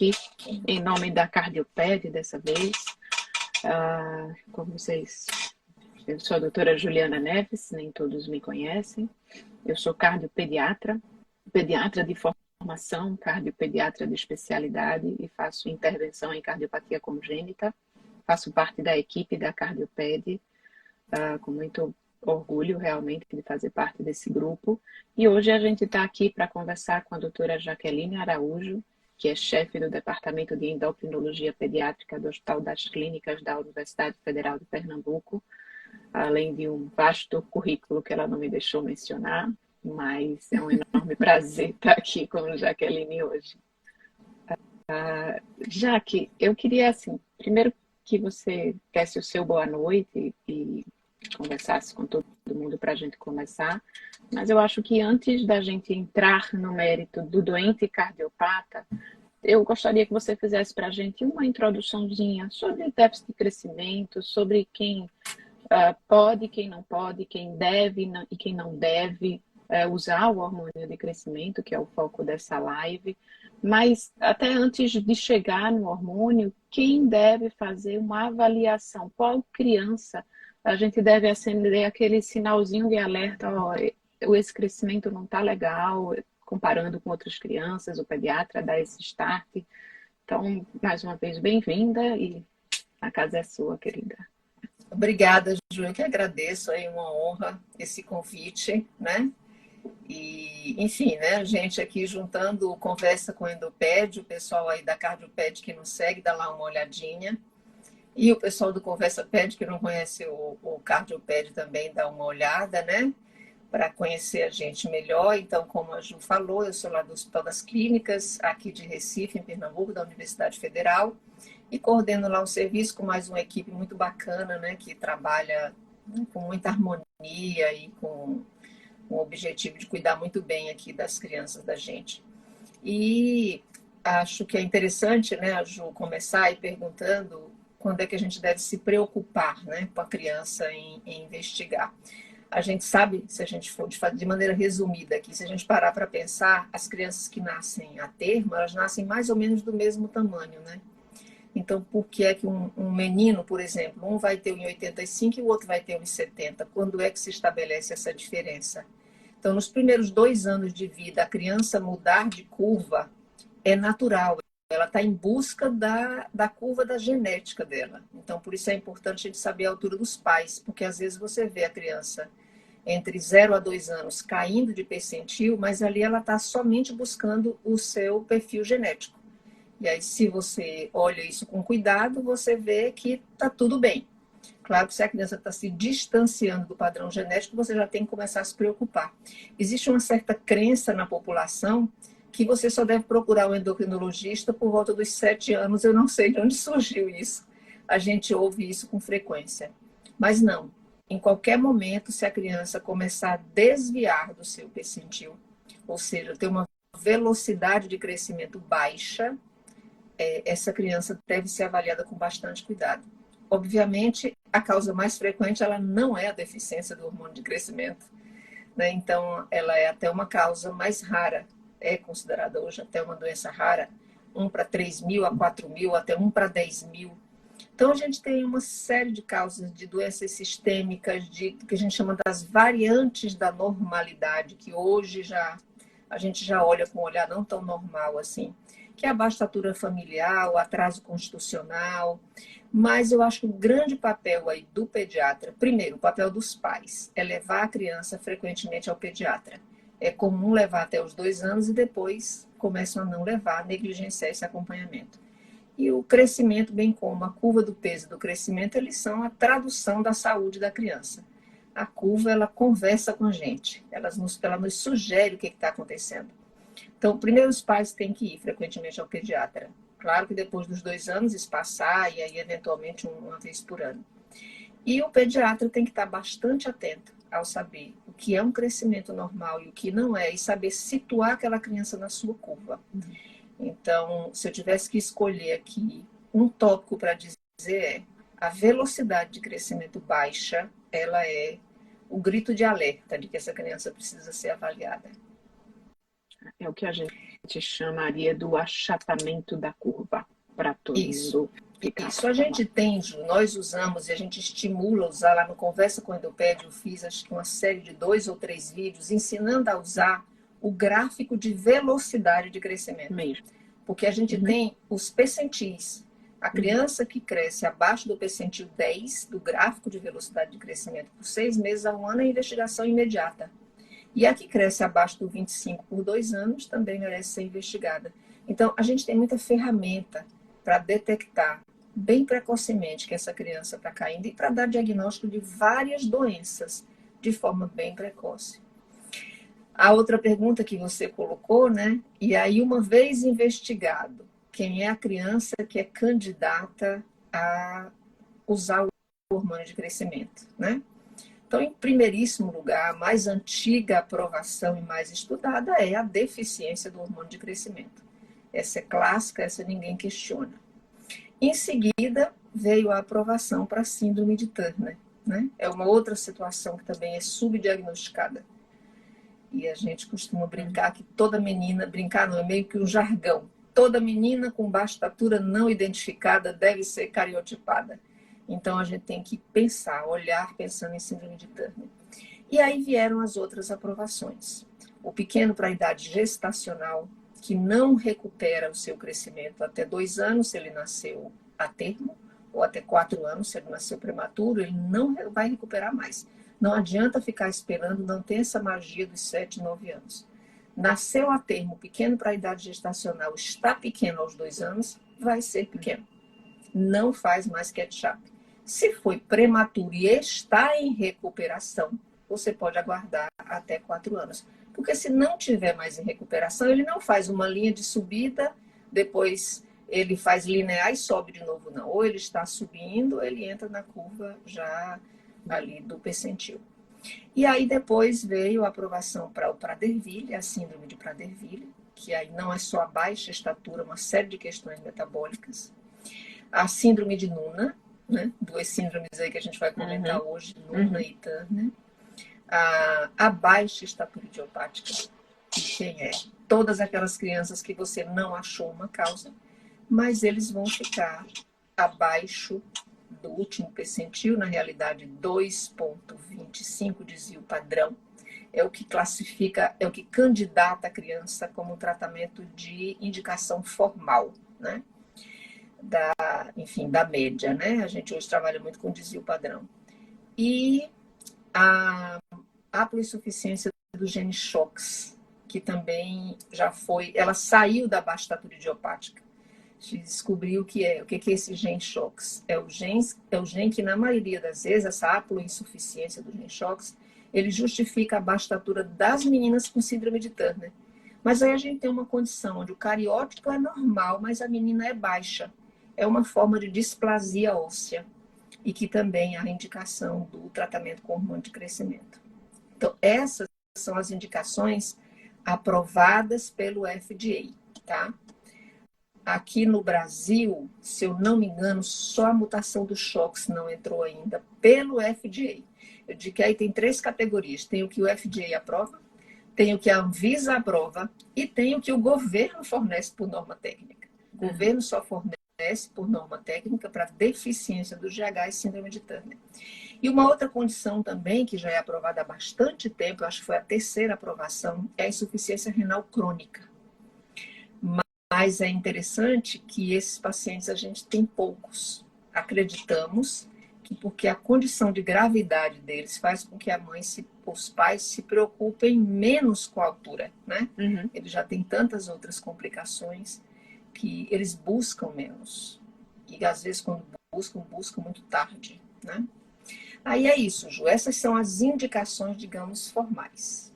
aqui em nome da Cardioped dessa vez. Como vocês... Eu sou a doutora Juliana Neves, nem todos me conhecem. Eu sou cardiopediatra, pediatra de formação, cardiopediatra de especialidade e faço intervenção em cardiopatia congênita. Faço parte da equipe da Cardioped, com muito orgulho realmente de fazer parte desse grupo. E hoje a gente está aqui para conversar com a doutora Jaqueline Araújo, que é chefe do Departamento de Endocrinologia Pediátrica do Hospital das Clínicas da Universidade Federal de Pernambuco, além de um vasto currículo que ela não me deixou mencionar, mas é um enorme prazer estar aqui com a Jaqueline hoje. Jaque, eu queria, assim, primeiro que você desse o seu boa noite e conversasse com todo mundo para a gente começar, mas eu acho que antes da gente entrar no mérito do doente cardiopata, eu gostaria que você fizesse para a gente uma introduçãozinha sobre déficit de crescimento, sobre quem pode, quem não pode, quem deve e quem não deve usar o hormônio de crescimento, que é o foco dessa live. Mas até antes de chegar no hormônio, quem deve fazer uma avaliação? Qual criança a gente deve acender aquele sinalzinho de alerta? Ó, esse crescimento não está legal, comparando com outras crianças, o pediatra dá esse start. Então, mais uma vez, bem-vinda e a casa é sua, querida. Obrigada, Ju, eu que agradeço, é uma honra esse convite, né? E, enfim, né, a gente aqui juntando conversa com o Endoped, o pessoal aí da Cardioped que nos segue, dá lá uma olhadinha. E o pessoal do Conversa Ped, que não conhece o Cardioped, também dá uma olhada, né? Para conhecer a gente melhor. Então, como a Ju falou, eu sou lá do Hospital das Clínicas, aqui de Recife, em Pernambuco, da Universidade Federal, e coordeno lá um serviço com mais uma equipe muito bacana, né? Que trabalha, né, com muita harmonia e com o objetivo de cuidar muito bem aqui das crianças da gente. E acho que é interessante, né, a Ju, começar aí perguntando quando é que a gente deve se preocupar, né, com a criança em investigar. A gente sabe, se a gente for de maneira resumida aqui, se a gente parar para pensar, as crianças que nascem a termo, elas nascem mais ou menos do mesmo tamanho, né? Então, por que é que um menino, por exemplo, um vai ter 1,85 e o outro vai ter 1,70? Quando é que se estabelece essa diferença? Então, nos primeiros 2 anos de vida, a criança mudar de curva é natural. Ela está em busca da curva da genética dela. Então, por isso é importante a gente saber a altura dos pais, porque às vezes você vê a criança entre 0 a 2 anos caindo de percentil, mas ali ela está somente buscando o seu perfil genético. E aí, se você olha isso com cuidado, você vê que está tudo bem. Claro que se a criança está se distanciando do padrão genético, você já tem que começar a se preocupar. Existe uma certa crença na população que você só deve procurar um endocrinologista por volta dos 7 anos. Eu não sei de onde surgiu isso. A gente ouve isso com frequência. Mas não. Em qualquer momento, se a criança começar a desviar do seu percentil, ou seja, ter uma velocidade de crescimento baixa, essa criança deve ser avaliada com bastante cuidado. Obviamente, a causa mais frequente ela não é a deficiência do hormônio de crescimento, né? Então, ela é até uma causa mais rara, é considerada hoje até uma doença rara, 1 para 3 mil a 4 mil, até 1 para 10 mil. Então, a gente tem uma série de causas de doenças sistêmicas, que a gente chama das variantes da normalidade, que hoje a gente já olha com um olhar não tão normal assim, que é a baixa estatura familiar, o atraso constitucional. Mas eu acho que o grande papel aí do pediatra, primeiro, o papel dos pais, é levar a criança frequentemente ao pediatra. É comum levar até os 2 anos e depois começam a não levar, negligenciar esse acompanhamento. E o crescimento, bem como a curva do peso do crescimento, eles são a tradução da saúde da criança. A curva, ela conversa com a gente, ela nos sugere o que está acontecendo. Então, primeiro os pais têm que ir frequentemente ao pediatra. Claro que depois dos 2 anos, espaçar e aí eventualmente uma vez por ano. E o pediatra tem que estar bastante atento ao saber o que é um crescimento normal e o que não é, e saber situar aquela criança na sua curva. Então, se eu tivesse que escolher aqui um tópico para dizer, a velocidade de crescimento baixa, ela é o grito de alerta de que essa criança precisa ser avaliada. É o que a gente chamaria do achatamento da curva, para todo Isso. mundo ficar Isso a normal. gente tem, Ju, nós usamos e a gente estimula a usar lá no Conversa com o Endopédio. Eu fiz acho que uma série de 2 ou 3 vídeos ensinando a usar o gráfico de velocidade de crescimento. Mesmo. Porque a gente tem os percentis. A criança que cresce abaixo do percentil 10 do gráfico de velocidade de crescimento por 6 meses a um ano é investigação imediata. E a que cresce abaixo do 25 por 2 anos também merece ser investigada. Então, a gente tem muita ferramenta para detectar bem precocemente que essa criança está caindo e para dar diagnóstico de várias doenças de forma bem precoce. A outra pergunta que você colocou, né? E aí, uma vez investigado, quem é a criança que é candidata a usar o hormônio de crescimento, né? Então, em primeiríssimo lugar, a mais antiga aprovação e mais estudada é a deficiência do hormônio de crescimento. Essa é clássica, essa ninguém questiona. Em seguida, veio a aprovação para a síndrome de Turner, né? É uma outra situação que também é subdiagnosticada. E a gente costuma brincar que toda menina, brincar não, é meio que um jargão, toda menina com baixa estatura não identificada deve ser cariotipada. Então a gente tem que pensar, olhar pensando em síndrome de Turner. E aí vieram as outras aprovações. O pequeno para a idade gestacional, que não recupera o seu crescimento até 2 anos, se ele nasceu a termo, ou até 4 anos, se ele nasceu prematuro, ele não vai recuperar mais. Não adianta ficar esperando, não tem essa magia dos 7, 9 anos. Nasceu a termo, pequeno para a idade gestacional, está pequeno aos 2 anos, vai ser pequeno. Não faz mais catch-up. Se foi prematuro e está em recuperação, você pode aguardar até 4 anos. Porque se não tiver mais em recuperação, ele não faz uma linha de subida, depois ele faz linear e sobe de novo, não. Ou ele está subindo, ou ele entra na curva já ali do percentil. E aí depois veio a aprovação para o Prader-Willi, a síndrome de Prader-Willi, que aí não é só a baixa estatura, uma série de questões metabólicas. A síndrome de Nuna, né? 2 síndromes aí que a gente vai comentar hoje, Nuna e Turner. A baixa estatura idiopática, que quem é? Todas aquelas crianças que você não achou uma causa, mas eles vão ficar abaixo do último percentil, na realidade 2,25 dizia o padrão, é o que classifica, é o que candidata a criança como tratamento de indicação formal, né? Enfim, da média, né? A gente hoje trabalha muito com desvio padrão. E a haploinsuficiência do gene SHOX, que também já foi, ela saiu da baixa estatura idiopática. A gente descobriu o que é esse gene SHOX. É o gene que, na maioria das vezes, essa haploinsuficiência do gene SHOX, ele justifica a baixa estatura das meninas com síndrome de Turner. Mas aí a gente tem uma condição onde o cariótipo é normal, mas a menina é baixa. É uma forma de displasia óssea e que também há indicação do tratamento com hormônio de crescimento. Então, essas são as indicações aprovadas pelo FDA, tá? Aqui no Brasil, se eu não me engano, só a mutação do SHOX não entrou ainda pelo FDA. Eu digo que aí tem 3 categorias. Tem o que o FDA aprova, tem o que a Anvisa aprova e tem o que o governo fornece por norma técnica. O governo só fornece por norma técnica para deficiência do GH e síndrome de Turner. E uma outra condição também, que já é aprovada há bastante tempo, eu acho que foi a 3ª aprovação, é a insuficiência renal crônica. Mas é interessante que esses pacientes a gente tem poucos. Acreditamos que porque a condição de gravidade deles faz com que os pais se preocupem menos com a altura, né? Eles já têm tantas outras complicações que eles buscam menos. E às vezes quando buscam muito tarde, né? Aí é isso, Ju. Essas são as indicações, digamos, formais.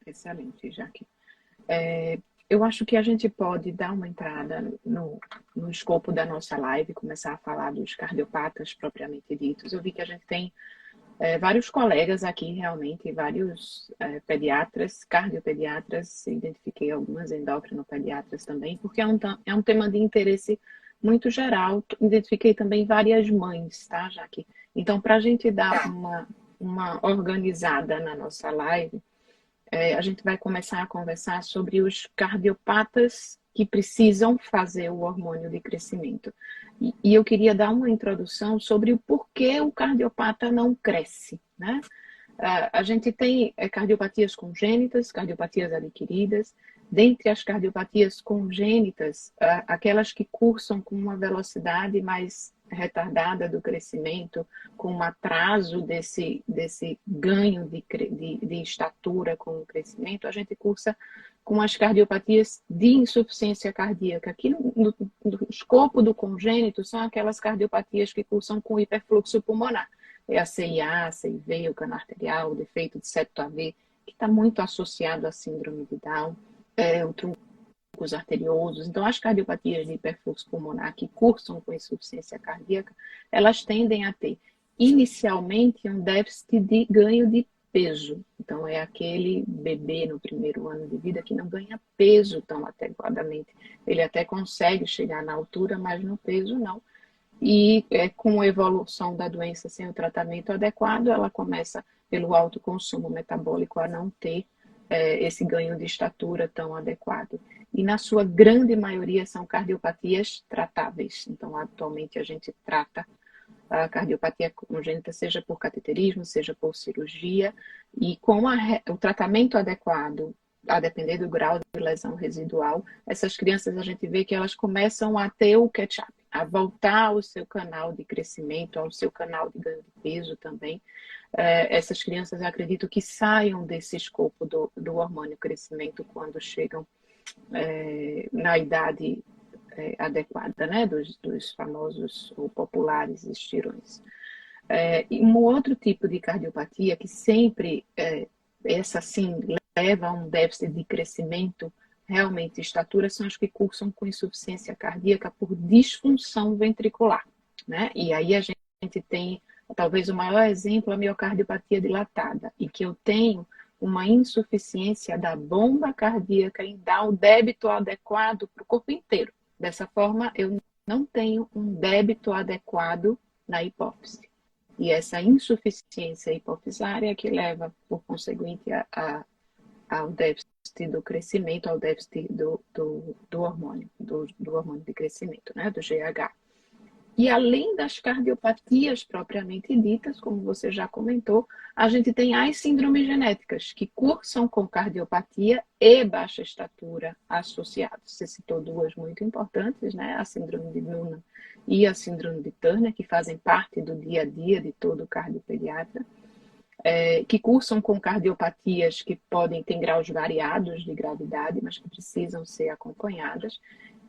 Excelente, Jaque. Eu acho que a gente pode dar uma entrada no escopo da nossa live, começar a falar dos cardiopatas propriamente ditos. Eu vi que a gente tem vários colegas aqui, realmente, vários pediatras, cardiopediatras, identifiquei algumas endocrinopediatras também, porque é um tema de interesse muito geral. Identifiquei também várias mães, tá, Jaque? Então, para a gente dar uma organizada na nossa live, a gente vai começar a conversar sobre os cardiopatas que precisam fazer o hormônio de crescimento. E eu queria dar uma introdução sobre o porquê o cardiopata não cresce, né? A gente tem cardiopatias congênitas, cardiopatias adquiridas. Dentre as cardiopatias congênitas, aquelas que cursam com uma velocidade mais retardada do crescimento, com um atraso desse ganho de estatura com o crescimento, a gente cursa com as cardiopatias de insuficiência cardíaca. Aqui no escopo do congênito são aquelas cardiopatias que cursam com hiperfluxo pulmonar. É a CIA, a CIV, o cano arterial, o defeito de septo AV, que está muito associado à síndrome de Down, o troncos arteriosos. Então, as cardiopatias de hiperfluxo pulmonar que cursam com insuficiência cardíaca, elas tendem a ter, inicialmente, um déficit de ganho de peso. Então, é aquele bebê no primeiro ano de vida que não ganha peso tão adequadamente. Ele até consegue chegar na altura, mas no peso não. E com a evolução da doença sem o tratamento adequado, ela começa, pelo alto consumo metabólico, a não ter esse ganho de estatura tão adequado. E na sua grande maioria são cardiopatias tratáveis. Então, atualmente a gente trata a cardiopatia congênita, seja por cateterismo, seja por cirurgia, e com o tratamento adequado, a depender do grau de lesão residual, essas crianças a gente vê que elas começam a ter o catch-up, a voltar ao seu canal de crescimento, ao seu canal de ganho de peso também. Essas crianças, eu acredito que saiam desse escopo do hormônio crescimento quando chegam na idade adequada, né, dos famosos ou populares estirões. E um outro tipo de cardiopatia que sempre, essa sim, leva a um déficit de crescimento, realmente estatura, são as que cursam com insuficiência cardíaca por disfunção ventricular, né? E aí a gente tem, talvez o maior exemplo, a miocardiopatia dilatada, e que eu tenho uma insuficiência da bomba cardíaca em dar o débito adequado para o corpo inteiro. Dessa forma, eu não tenho um débito adequado na hipófise. E essa insuficiência hipofisária que leva, por conseguinte, ao déficit do crescimento, ao déficit do hormônio, do hormônio de crescimento, né, do GH. E além das cardiopatias propriamente ditas, como você já comentou, a gente tem as síndromes genéticas, que cursam com cardiopatia e baixa estatura associados. Você citou duas muito importantes, né? A síndrome de Noonan e a síndrome de Turner, que fazem parte do dia a dia de todo cardiopediatra, que cursam com cardiopatias que podem ter graus variados de gravidade, mas que precisam ser acompanhadas.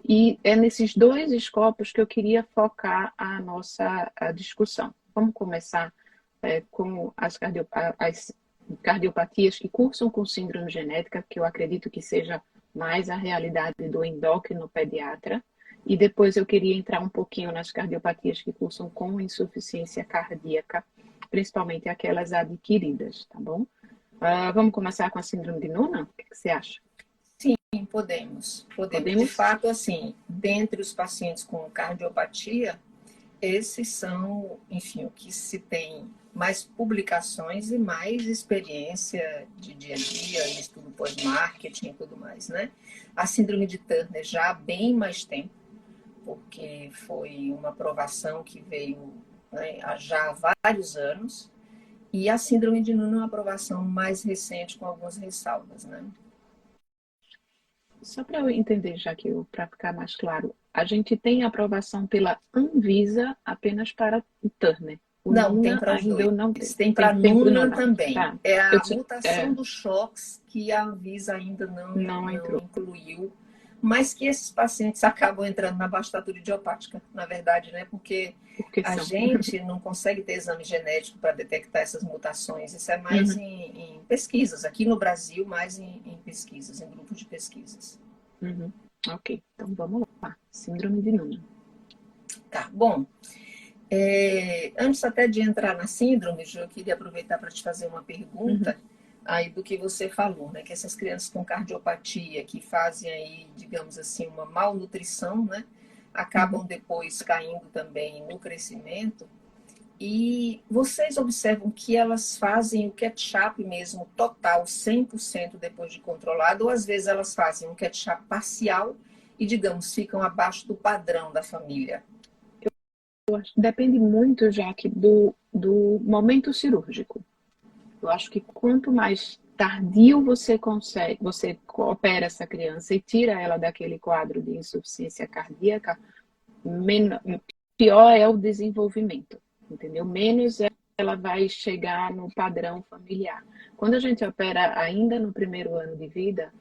E é nesses dois escopos que eu queria focar a nossa discussão. Vamos começar com as cardiopatias que cursam com síndrome genética, que eu acredito que seja mais a realidade do endócrino pediatra. E depois eu queria entrar um pouquinho nas cardiopatias que cursam com insuficiência cardíaca, principalmente aquelas adquiridas, tá bom? Vamos começar com a síndrome de Noonan? O que você acha? Sim, podemos. De fato, assim, dentre os pacientes com cardiopatia, esses são, enfim, o que se tem mais publicações e mais experiência de dia a dia, estudo pós-marketing e tudo mais, né? A síndrome de Turner já há bem mais tempo, porque foi uma aprovação que veio, né, já há vários anos, e a síndrome de Noonan é uma aprovação mais recente, com algumas ressalvas, né? Só para eu entender, já que para ficar mais claro, a gente tem aprovação pela Anvisa apenas para o Turner. O Não, tem Noonan para os ainda eu dois. não tenho. Tem para Noonan também. Tá. É a mutação dos choques que a Anvisa ainda não incluiu, mas que esses pacientes acabam entrando na bastatura idiopática, na verdade, né? Porque a gente não consegue ter exame genético para detectar essas mutações. Isso é mais em pesquisas. Aqui no Brasil, mais em pesquisas, em grupos de pesquisas. Ok, então vamos lá. Síndrome de Noonan. Tá, bom. Antes até de entrar na síndrome, eu queria aproveitar para te fazer uma pergunta aí do que você falou, né? Que essas crianças com cardiopatia que fazem aí, digamos assim, uma malnutrição, né? Acabam depois caindo também no crescimento. E vocês observam que elas fazem o catch-up mesmo, total, 100% depois de controlado, ou às vezes elas fazem um catch-up parcial e, digamos, ficam abaixo do padrão da família? Eu acho que depende muito, Jaque, do momento cirúrgico. Eu acho que quanto mais tardio você consegue, você opera essa criança e tira ela daquele quadro de insuficiência cardíaca, pior é o desenvolvimento, entendeu? Menos ela vai chegar no padrão familiar. Quando a gente opera ainda no primeiro ano de vida,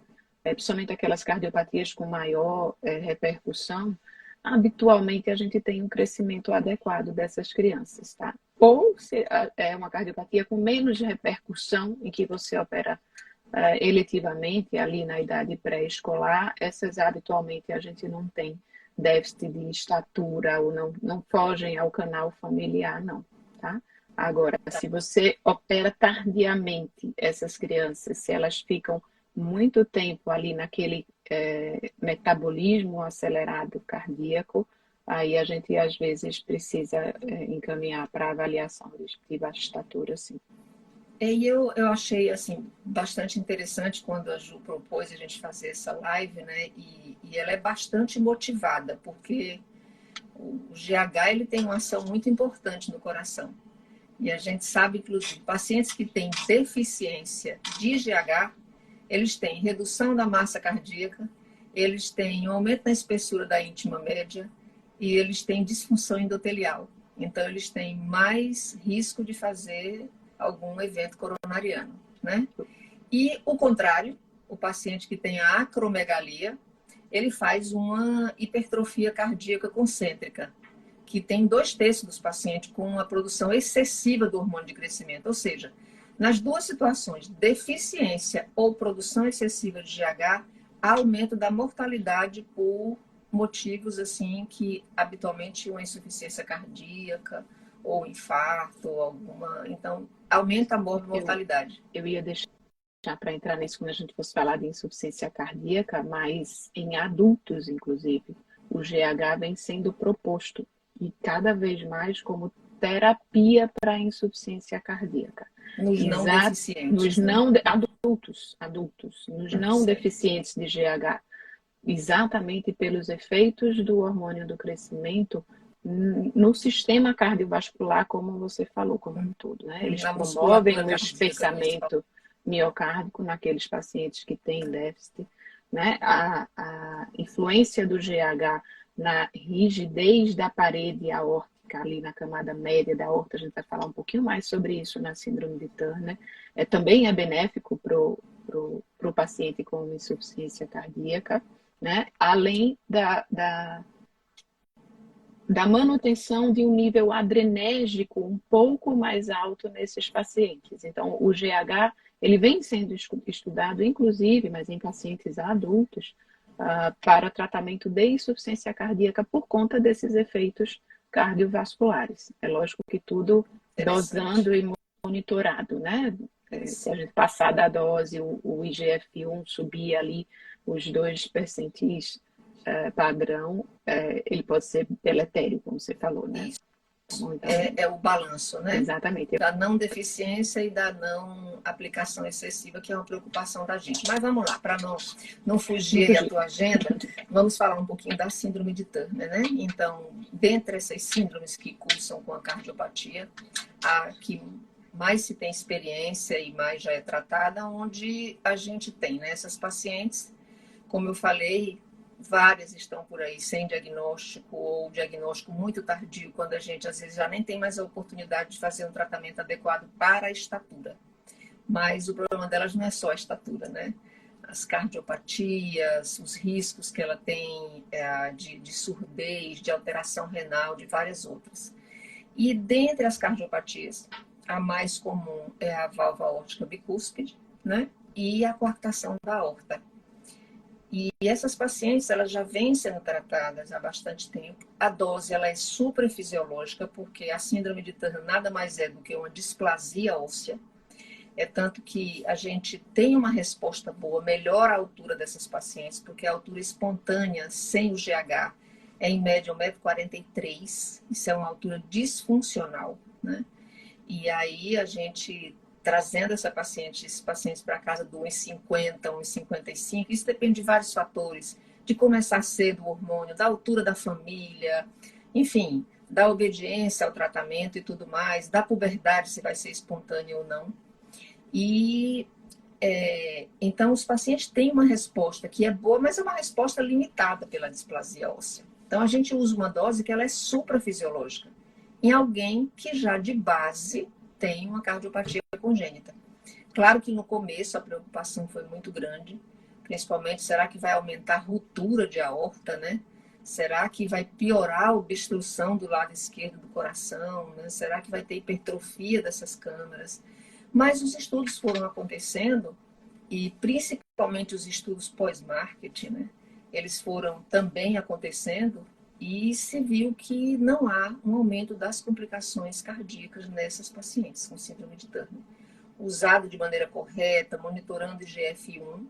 principalmente aquelas cardiopatias com maior repercussão, habitualmente a gente tem um crescimento adequado dessas crianças, tá? Ou se é uma cardiopatia com menos repercussão, em que você opera eletivamente ali na idade pré-escolar, essas habitualmente a gente não tem déficit de estatura ou não fogem ao canal familiar, não, tá? Agora, se você opera tardiamente essas crianças, se elas ficam muito tempo ali naquele metabolismo acelerado cardíaco, aí a gente às vezes precisa encaminhar para avaliação de baixa estatura, sim. E eu achei assim bastante interessante quando a Ju propôs a gente fazer essa live, né? E ela é bastante motivada, porque o GH ele tem uma ação muito importante no coração. E a gente sabe, inclusive, pacientes que têm deficiência de GH, eles têm redução da massa cardíaca, eles têm um aumento na espessura da íntima média e eles têm disfunção endotelial. Então, eles têm mais risco de fazer algum evento coronariano, né? E o contrário, o paciente que tem a acromegalia, ele faz uma hipertrofia cardíaca concêntrica, que tem 2/3 dos pacientes com uma produção excessiva do hormônio de crescimento. Ou seja, nas duas situações, deficiência ou produção excessiva de GH, há aumento da mortalidade por motivos assim que habitualmente uma insuficiência cardíaca ou infarto ou alguma, então aumenta a mortalidade. Eu ia deixar para entrar nisso quando a gente fosse falar de insuficiência cardíaca, mas em adultos, inclusive, o GH vem sendo proposto e cada vez mais como terapia para insuficiência cardíaca. Nos não deficientes. Nos não adultos, nos não deficientes de GH, exatamente pelos efeitos do hormônio do crescimento no sistema cardiovascular, como você falou, como um todo, né? Eles promovem o espessamento miocárdico naqueles pacientes que têm déficit, né? A influência do GH na rigidez da parede aórtica, ali na camada média da aorta, a gente vai falar um pouquinho mais sobre isso na síndrome de Turner, também é benéfico para o paciente com insuficiência cardíaca, né? Além da manutenção de um nível adrenérgico um pouco mais alto nesses pacientes. Então, o GH, ele vem sendo estudado, inclusive, mas em pacientes adultos, para tratamento de insuficiência cardíaca por conta desses efeitos cardiovasculares. É lógico que tudo dosando e monitorado, né? Se a gente passar da dose, o IGF-1 subir ali os 2 percentis padrão, ele pode ser deletério, como você falou, né? Isso. Então, é o balanço, né? Exatamente. Da não deficiência e da não aplicação excessiva, que é uma preocupação da gente. Mas vamos lá, para não fugir da tua agenda, vamos falar um pouquinho da síndrome de Turner, né? Então, dentre essas síndromes que cursam com a cardiopatia, a que mais se tem experiência e mais já é tratada, onde a gente tem, né, essas pacientes, como eu falei, várias estão por aí sem diagnóstico ou diagnóstico muito tardio, quando a gente às vezes já nem tem mais a oportunidade de fazer um tratamento adequado para a estatura. Mas o problema delas não é só a estatura, né? As cardiopatias, os riscos que ela tem de surdez, de alteração renal, de várias outras. E dentre as cardiopatias, a mais comum é a válvula aórtica bicúspide, né? E a coartação da aorta. E essas pacientes, elas já vêm sendo tratadas há bastante tempo. A dose, ela é suprafisiológica, porque a síndrome de Turner nada mais é do que uma displasia óssea. É tanto que a gente tem uma resposta boa, melhora a altura dessas pacientes, porque a altura espontânea, sem o GH, é em média 1,43 m. Isso é uma altura disfuncional, né? E aí a gente trazendo esses pacientes para casa do 1,50, 1,55, isso depende de vários fatores, de começar cedo o hormônio, da altura da família, enfim, da obediência ao tratamento e tudo mais, da puberdade, se vai ser espontânea ou não. E então os pacientes têm uma resposta que é boa, mas é uma resposta limitada pela displasia óssea. Então a gente usa uma dose que ela é suprafisiológica em alguém que já de base tem uma cardiopatia congênita. Claro que no começo a preocupação foi muito grande, principalmente será que vai aumentar a ruptura de aorta, né? Será que vai piorar a obstrução do lado esquerdo do coração, né? Será que vai ter hipertrofia dessas câmaras? Mas os estudos foram acontecendo e principalmente os estudos pós-marketing, né? Eles foram também acontecendo e se viu que não há um aumento das complicações cardíacas nessas pacientes com síndrome de Turner. Usado de maneira correta, monitorando IGF-1,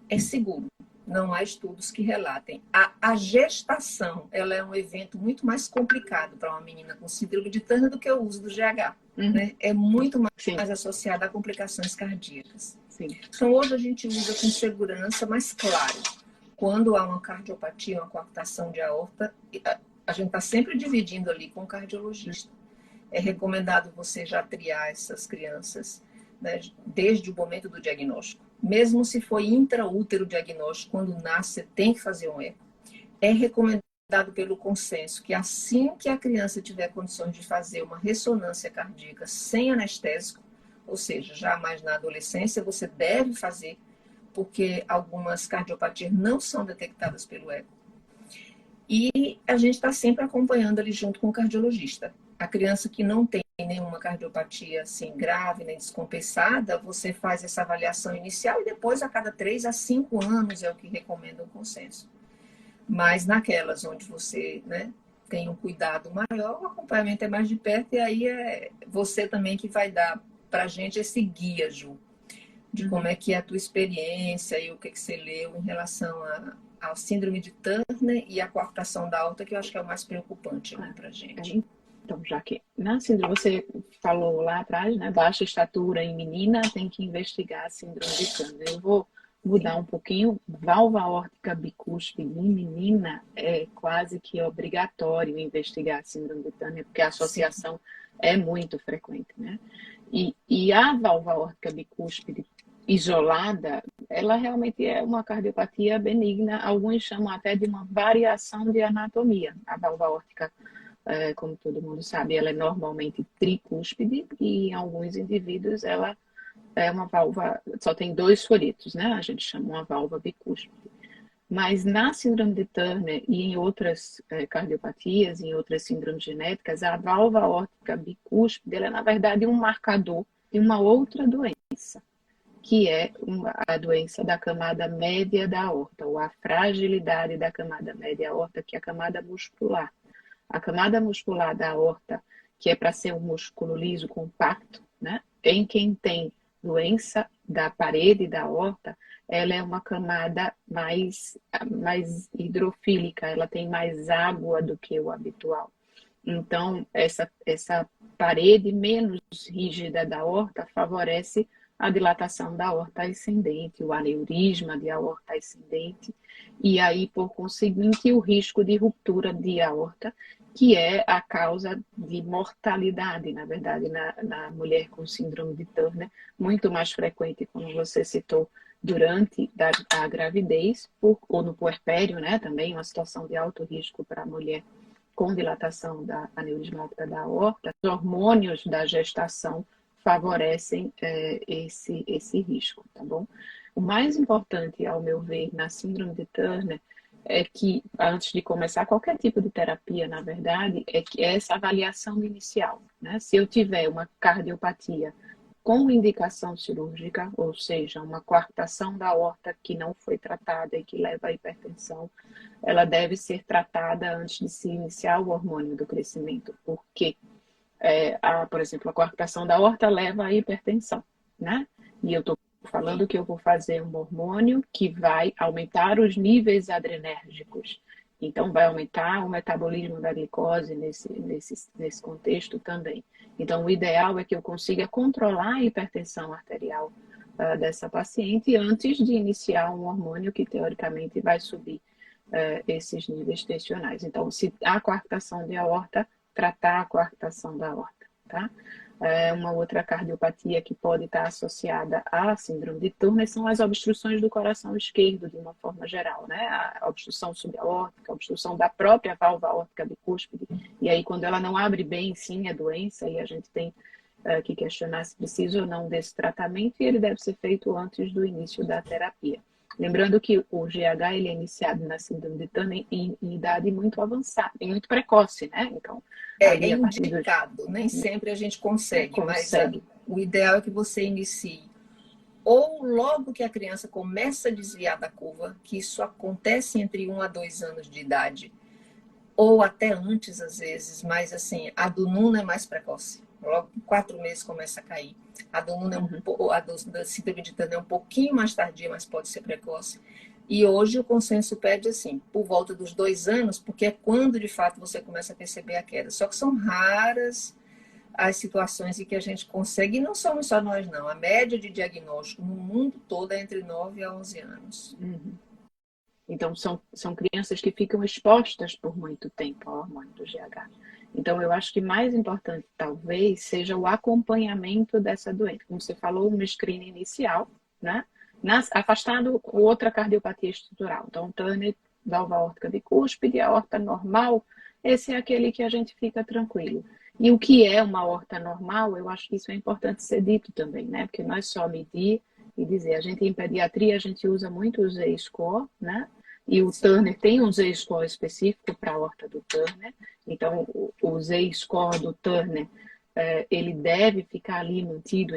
é seguro. Não há estudos que relatem. A gestação, ela é um evento muito mais complicado para uma menina com síndrome de Turner do que o uso do GH. Né? É muito mais associado a complicações cardíacas. Sim. Então, hoje a gente usa com segurança, mas claro, quando há uma cardiopatia, uma coartação de aorta, a gente está sempre dividindo ali com o cardiologista. É recomendado você já triar essas crianças, né, desde o momento do diagnóstico. Mesmo se for intraútero diagnóstico, quando nasce, você tem que fazer um eco. É recomendado pelo consenso que assim que a criança tiver condições de fazer uma ressonância cardíaca sem anestésico, ou seja, já mais na adolescência, você deve fazer, porque algumas cardiopatias não são detectadas pelo eco. E a gente está sempre acompanhando ali junto com o cardiologista. A criança que não tem nenhuma cardiopatia assim grave nem descompensada, você faz essa avaliação inicial e depois a cada 3 a 5 anos é o que recomenda o consenso. Mas naquelas onde você, né, tem um cuidado maior, o acompanhamento é mais de perto e aí é você também que vai dar para a gente esse guia, Ju, de como é que é a tua experiência e o que você leu em relação ao síndrome de Turner e a coartação da aorta, que eu acho que é o mais preocupante para a gente. Então, já que na síndrome, você falou lá atrás, né? Baixa estatura em menina, tem que investigar a síndrome de Turner. Eu vou mudar um pouquinho. Válvula aórtica bicúspide em menina é quase que obrigatório investigar a síndrome de Turner, porque a associação é muito frequente, né? E a válvula aórtica bicúspide isolada, ela realmente é uma cardiopatia benigna. Alguns chamam até de uma variação de anatomia. A válvula aórtica, como todo mundo sabe, ela é normalmente tricúspide e em alguns indivíduos ela é uma válvula, só tem 2 foritos, né? A gente chama uma válvula bicúspide. Mas na síndrome de Turner e em outras cardiopatias, em outras síndromes genéticas, a válvula aórtica bicúspide ela é, na verdade, um marcador de uma outra doença, que é a doença da camada média da aorta, ou a fragilidade da camada média da aorta, que é a camada muscular. A camada muscular da aorta, que é para ser um músculo liso, compacto, né? Em quem tem doença da parede da aorta, ela é uma camada mais hidrofílica, ela tem mais água do que o habitual. Então, essa parede menos rígida da aorta favorece a dilatação da aorta ascendente, o aneurisma de aorta ascendente, e aí, por conseguinte, o risco de ruptura de aorta, que é a causa de mortalidade, na verdade, na mulher com síndrome de Turner, muito mais frequente, como você citou, durante a gravidez, ou no puerpério, né, também uma situação de alto risco para a mulher com dilatação da aneurismática da aorta. Os hormônios da gestação favorecem esse risco, tá bom? O mais importante, ao meu ver, na síndrome de Turner, é que, antes de começar qualquer tipo de terapia, na verdade, é que essa avaliação inicial, né? Se eu tiver uma cardiopatia com indicação cirúrgica, ou seja, uma coartação da aorta que não foi tratada e que leva à hipertensão, ela deve ser tratada antes de se iniciar o hormônio do crescimento, porque, por exemplo, a coartação da aorta leva à hipertensão, né? E eu estou falando que eu vou fazer um hormônio que vai aumentar os níveis adrenérgicos. Então, vai aumentar o metabolismo da glicose nesse contexto também. Então, o ideal é que eu consiga controlar a hipertensão arterial dessa paciente antes de iniciar um hormônio que, teoricamente, vai subir esses níveis tensionais. Então, se há coarctação de aorta, tratar a coarctação da aorta, tá? Uma outra cardiopatia que pode estar associada à síndrome de Turner são as obstruções do coração esquerdo, de uma forma geral, né? A obstrução subaórtica, a obstrução da própria válvula aórtica bicúspide. E aí, quando ela não abre bem, sim, é doença, e a gente tem que questionar se precisa ou não desse tratamento, e ele deve ser feito antes do início da terapia. Lembrando que o GH ele é iniciado na síndrome de Turner em idade muito avançada, e muito precoce, né? Então, É ali a partir dos... indicado, nem sempre a gente consegue, mas consegue. o ideal é que você inicie ou logo que a criança começa a desviar da curva, que isso acontece entre 1 a 2 anos de idade, ou até antes às vezes, mas assim, a do Nuno é mais precoce. Logo com 4 meses começa a cair. A do Nuno da síndrome de Turner é um pouquinho mais tardia, mas pode ser precoce. E hoje o consenso pede assim, por volta dos 2 anos, porque é quando de fato você começa a perceber a queda. Só que são raras as situações em que a gente consegue, e não somos só nós não, a média de diagnóstico no mundo todo é entre 9 a 11 anos. Então, são crianças que ficam expostas por muito tempo ao hormônio do GH. Então, eu acho que mais importante, talvez, seja o acompanhamento dessa doença. Como você falou, um screening inicial, né? Afastado outra cardiopatia estrutural. Então, Turner, válvula aórtica bicúspide, aorta normal, esse é aquele que a gente fica tranquilo. E o que é uma aorta normal, eu acho que isso é importante ser dito também, né? Porque não é só medir e dizer. A gente, em pediatria, a gente usa muito o Z-score, né? E o Turner tem um Z-score específico para a aorta do Turner. Então, o Z-score do Turner, ele deve ficar ali mantido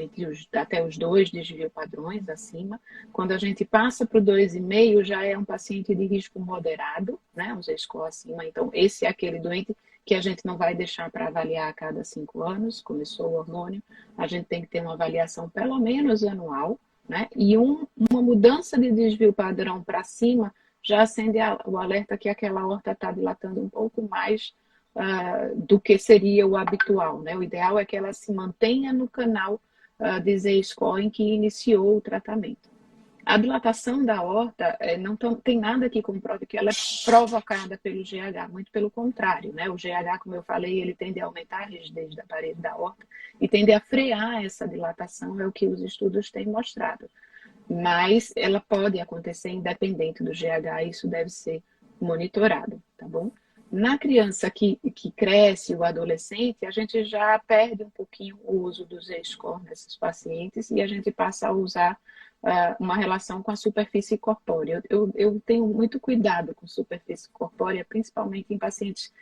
até os 2 desvio padrões acima. Quando a gente passa para o 2,5, já é um paciente de risco moderado, né? Um Z-score acima. Então, esse é aquele doente que a gente não vai deixar para avaliar a cada 5 anos, começou o hormônio, a gente tem que ter uma avaliação pelo menos anual, né? E uma mudança de desvio padrão para cima já acende o alerta que aquela aorta está dilatando um pouco mais do que seria o habitual, né? O ideal é que ela se mantenha no canal de Z-score em que iniciou o tratamento. A dilatação da aorta não tem nada que comprove que ela é provocada pelo GH, muito pelo contrário, né? O GH, como eu falei, ele tende a aumentar a rigidez da parede da aorta e tende a frear essa dilatação, é o que os estudos têm mostrado. Mas ela pode acontecer independente do GH, isso deve ser monitorado, tá bom? Na criança que cresce, o adolescente, a gente já perde um pouquinho o uso do Z-score nesses pacientes e a gente passa a usar uma relação com a superfície corpórea. Eu tenho muito cuidado com superfície corpórea, principalmente em pacientes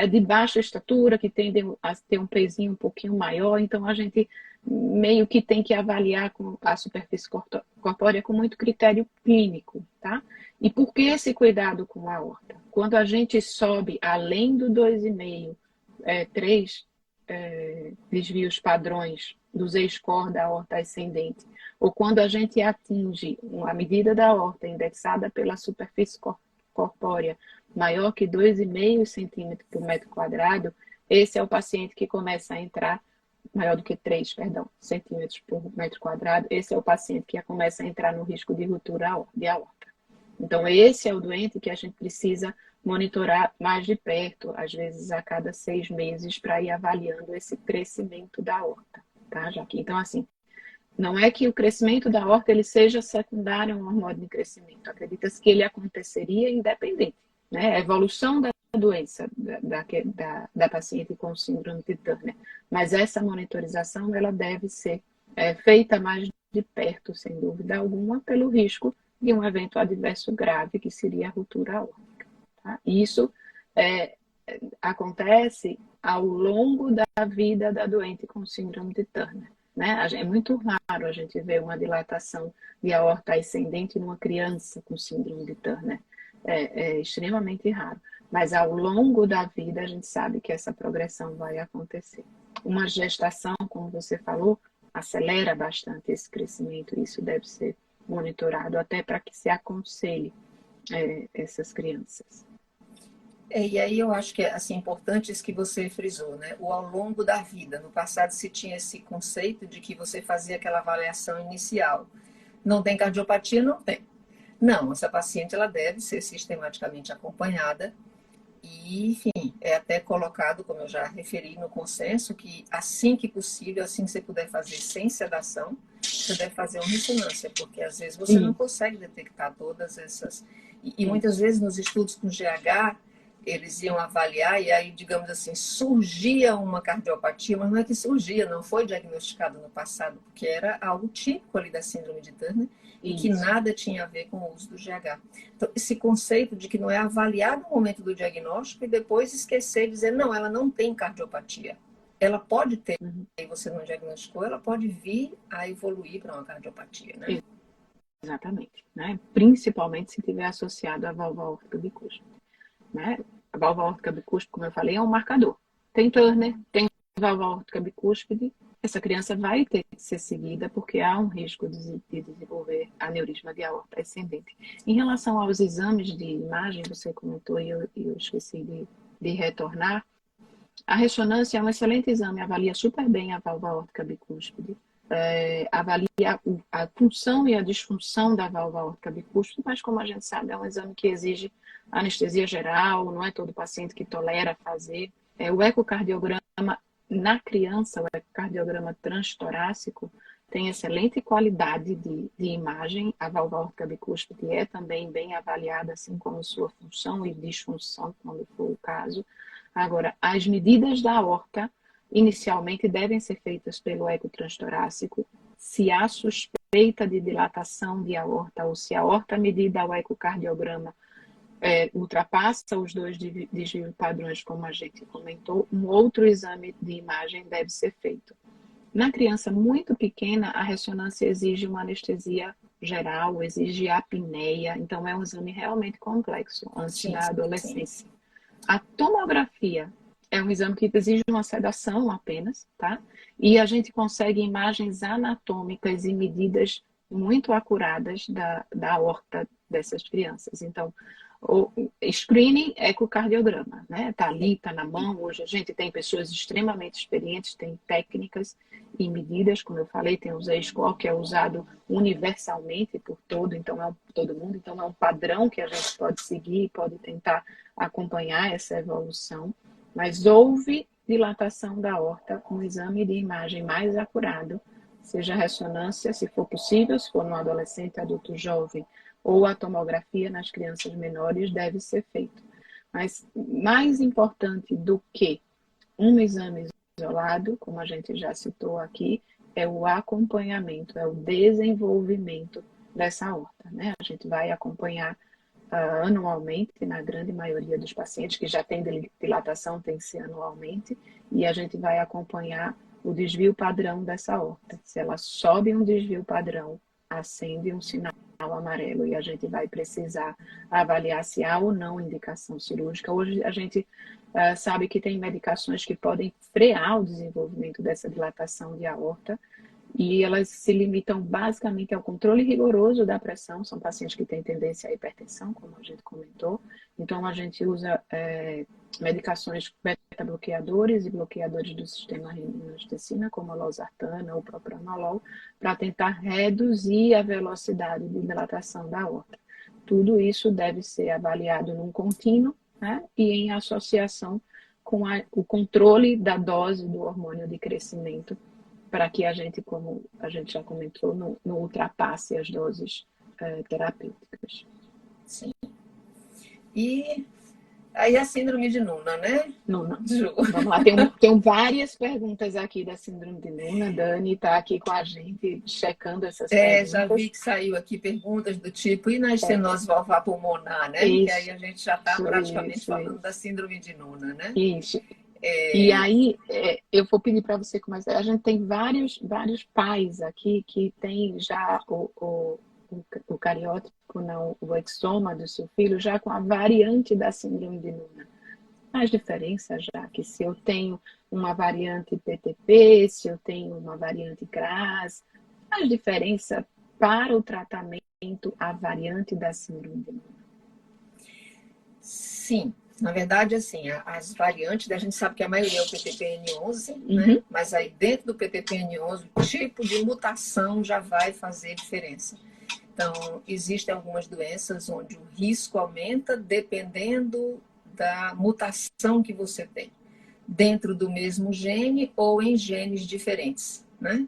de baixa estatura, que tendem a ter um pezinho um pouquinho maior, então a gente meio que tem que avaliar com a superfície corpórea com muito critério clínico, tá? E por que esse cuidado com a aorta? Quando a gente sobe além do 2,5, 3 desvios padrões do Z-score da aorta ascendente, ou quando a gente atinge a medida da aorta indexada pela superfície corpórea maior que 2,5 centímetros por metro quadrado, esse é o paciente que começa a entrar maior do que 3, perdão, centímetros por metro quadrado, esse é o paciente que começa a entrar no risco de ruptura de aorta. Então, esse é o doente que a gente precisa monitorar mais de perto, às vezes a cada 6 meses, para ir avaliando esse crescimento da aorta, tá, Jaque? Então, assim, não é que o crescimento da aorta ele seja secundário a um hormônio de crescimento, acredita-se que ele aconteceria independente, né? A evolução da doença da paciente com síndrome de Turner. Mas essa monitorização ela deve ser feita mais de perto, sem dúvida alguma, pelo risco de um evento adverso grave, que seria a ruptura aórtica. Tá? Isso acontece ao longo da vida da doente com síndrome de Turner. Né? É muito raro a gente ver uma dilatação de aorta ascendente numa criança com síndrome de Turner. É extremamente raro. Mas ao longo da vida a gente sabe que essa progressão vai acontecer. Uma gestação, como você falou, acelera bastante esse crescimento. Isso deve ser monitorado até para que se aconselhe essas crianças. E aí eu acho que é assim, importante isso que você frisou, né? O ao longo da vida. No passado se tinha esse conceito de que você fazia aquela avaliação inicial. Não tem cardiopatia? Não tem. Não, essa paciente ela deve ser sistematicamente acompanhada e, enfim, é até colocado, como eu já referi no consenso, que assim que possível, assim que você puder fazer sem sedação, você deve fazer uma ressonância, porque às vezes você não Isso, consegue detectar todas essas. E muitas isso. vezes nos estudos com GH, eles iam avaliar e aí, digamos assim, surgia uma cardiopatia, mas não é que surgia, não foi diagnosticado no passado, porque era algo típico ali da síndrome de Turner e que Isso. nada tinha a ver com o uso do GH. Então, esse conceito de que não é avaliado no momento do diagnóstico e depois esquecer e dizer, não, ela não tem cardiopatia. Ela pode ter, Uhum. e você não diagnosticou, ela pode vir a evoluir para uma cardiopatia, né? Exatamente, né? Principalmente se tiver associado à válvula aórtica bicúspide, né? A válvula aórtica bicúspide, como eu falei, é um marcador. Tem Turner, tem válvula aórtica bicúspide, essa criança vai ter que ser seguida porque há um risco de desenvolver aneurisma de aorta ascendente. Em relação aos exames de imagem, você comentou e eu esqueci de retornar, a ressonância é um excelente exame, avalia super bem a válvula aórtica bicúspide, avalia a função e a disfunção da válvula aórtica bicúspide, mas como a gente sabe, é um exame que exige anestesia geral, não é todo paciente que tolera fazer. O ecocardiograma na criança, o ecocardiograma transtorácico, tem excelente qualidade de imagem. A válvula aórtica bicúspide é também bem avaliada, assim como sua função e disfunção, quando for o caso. Agora, as medidas da aorta inicialmente devem ser feitas pelo eco transtorácico. Se há suspeita de dilatação de aorta ou se a aorta medida ao ecocardiograma ultrapassa os dois desvios padrões, como a gente comentou, um outro exame de imagem deve ser feito. Na criança muito pequena, a ressonância exige uma anestesia geral, exige apneia, então é um exame realmente complexo antes Sim, da sim. adolescência. A tomografia é um exame que exige uma sedação apenas, tá? E a gente consegue imagens anatômicas e medidas muito acuradas da aorta dessas crianças. Então, o screening ecocardiograma, né? Tá ali, tá na mão. Hoje a gente tem pessoas extremamente experientes, tem técnicas e medidas, como eu falei, tem o Z-score que é usado universalmente por todo mundo, então é um padrão que a gente pode seguir, pode tentar acompanhar essa evolução, mas houve dilatação da aorta, um exame de imagem mais acurado, seja a ressonância, se for possível, se for no adolescente, adulto jovem, ou a tomografia nas crianças menores, deve ser feito. Mas mais importante do que um exame isolado, como a gente já citou aqui, é o acompanhamento, é o desenvolvimento dessa aorta, né? A gente vai acompanhar anualmente, na grande maioria dos pacientes que já tem dilatação, tem que ser anualmente, e a gente vai acompanhar o desvio padrão dessa aorta. Se ela sobe um desvio padrão, acende um sinal amarelo e a gente vai precisar avaliar se há ou não indicação cirúrgica. Hoje a gente sabe que tem medicações que podem frear o desenvolvimento dessa dilatação de aorta, e elas se limitam basicamente ao controle rigoroso da pressão. São pacientes que têm tendência à hipertensão, como a gente comentou. Então, a gente usa medicações beta-bloqueadores e bloqueadores do sistema renina-angiotensina, como a losartana ou propranolol, para tentar reduzir a velocidade de dilatação da aorta. Tudo isso deve ser avaliado num contínuo, né, e em associação com o controle da dose do hormônio de crescimento, para que a gente, como a gente já comentou, não ultrapasse as doses terapêuticas. Sim. E aí a síndrome de Nuna, né? Não, não. Ju. Vamos lá, tem várias perguntas aqui da síndrome de Nuna. Dani está aqui com a gente, checando essas Já vi perguntas. que saiu aqui perguntas do tipo, e na estenose valvar pulmonar, né? Que aí Isso, a gente já está praticamente isso, falando isso. da síndrome de Nuna, né? Isso. E É, aí, eu vou pedir para você começar. A gente tem vários pais aqui que têm já o cariótipo, não, o exoma do seu filho, já com a variante da síndrome de Nuna. Faz diferença já que se eu tenho uma variante PTP, se eu tenho uma variante CRAS, faz diferença para o tratamento a variante da síndrome de Nuna? sim. Na verdade, assim, as variantes, a gente sabe que a maioria é o PTPN11, né? Mas aí dentro do PTPN11, o tipo de mutação já vai fazer diferença. Então, existem algumas doenças onde o risco aumenta dependendo da mutação que você tem, dentro do mesmo gene ou em genes diferentes, né?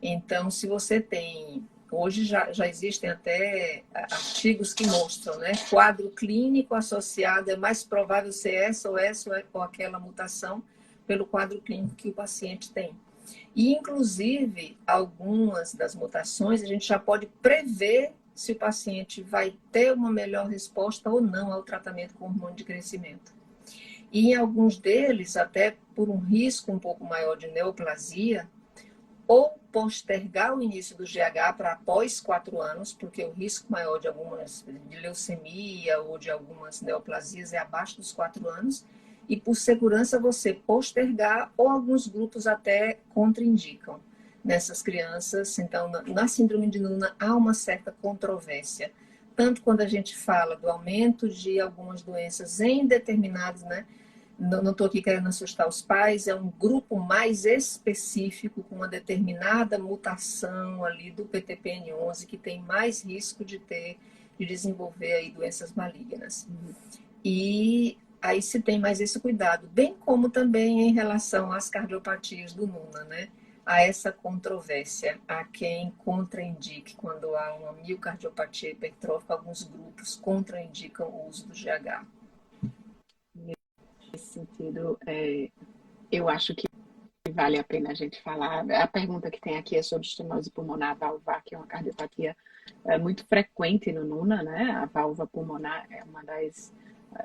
Então, se você tem... Hoje já existem até artigos que mostram, né? Quadro clínico associado, é mais provável ser essa ou aquela mutação pelo quadro clínico que o paciente tem. E, inclusive, algumas das mutações a gente já pode prever se o paciente vai ter uma melhor resposta ou não ao tratamento com hormônio de crescimento. E em alguns deles, até por um risco um pouco maior de neoplasia, ou postergar o início do GH para após 4 anos, porque o risco maior de algumas de leucemia ou de algumas neoplasias é abaixo dos 4 anos, e por segurança você postergar, ou alguns grupos até contraindicam nessas crianças. Então, na síndrome de Noonan há uma certa controvérsia, tanto quando a gente fala do aumento de algumas doenças em determinados, né? Não estou aqui querendo assustar os pais, é um grupo mais específico, com uma determinada mutação ali do PTPN11, que tem mais risco de desenvolver aí doenças malignas. E aí se tem mais esse cuidado, bem como também em relação às cardiopatias do Noonan, né? Há essa controvérsia, há quem contraindique quando há uma miocardiopatia hipertrófica, alguns grupos contraindicam o uso do GH. Nesse sentido, eu acho que vale a pena a gente falar. A pergunta que tem aqui é sobre estenose pulmonar valvar, que é uma cardiopatia muito frequente no Noonan, né? A válvula pulmonar é uma das...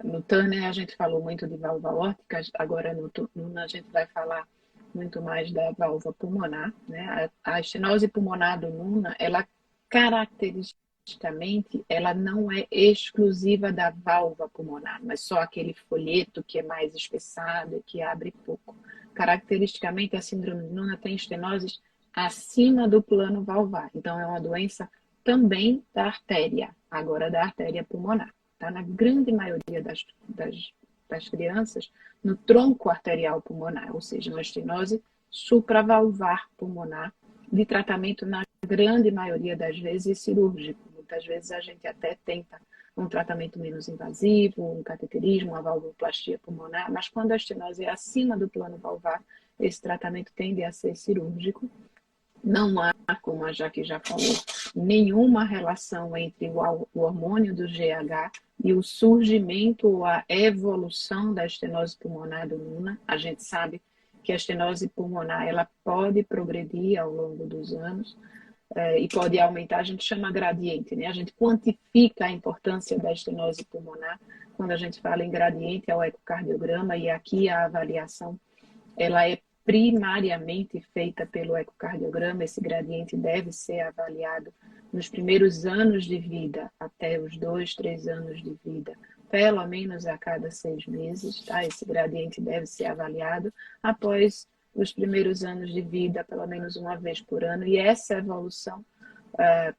No Turner a gente falou muito de válvula aórtica, agora no Noonan a gente vai falar muito mais da válvula pulmonar, né? A estenose pulmonar do Noonan, ela caracteristicamente, ela não é exclusiva da válvula pulmonar, mas só aquele folheto que é mais espessado e que abre pouco. Caracteristicamente, a síndrome de Noonan tem estenoses acima do plano valvar. Então, é uma doença também da artéria, agora da artéria pulmonar. Tá? Na grande maioria das crianças, no tronco arterial pulmonar, ou seja, uma estenose supravalvar pulmonar, de tratamento na grande maioria das vezes cirúrgico. Muitas vezes a gente até tenta um tratamento menos invasivo, um cateterismo, uma valvoplastia pulmonar, mas quando a estenose é acima do plano valvar, esse tratamento tende a ser cirúrgico. Não há, como a Jaque já falou, nenhuma relação entre o hormônio do GH e o surgimento ou a evolução da estenose pulmonar do Noonan. A gente sabe que a estenose pulmonar ela pode progredir ao longo dos anos e pode aumentar, a gente chama gradiente, né? A gente quantifica a importância da estenose pulmonar quando a gente fala em gradiente ao ecocardiograma, e aqui a avaliação ela é primariamente feita pelo ecocardiograma. Esse gradiente deve ser avaliado nos primeiros anos de vida, até os 2, 3 anos de vida, pelo menos a cada 6 meses, tá? Esse gradiente deve ser avaliado após os primeiros anos de vida, pelo menos uma vez por ano, e essa evolução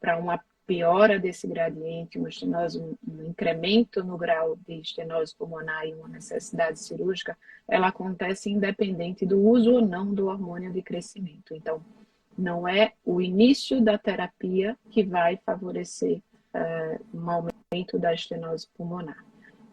para uma piora desse gradiente, uma estenose, um incremento no grau de estenose pulmonar e uma necessidade cirúrgica, ela acontece independente do uso ou não do hormônio de crescimento. Então, não é o início da terapia que vai favorecer um aumento da estenose pulmonar.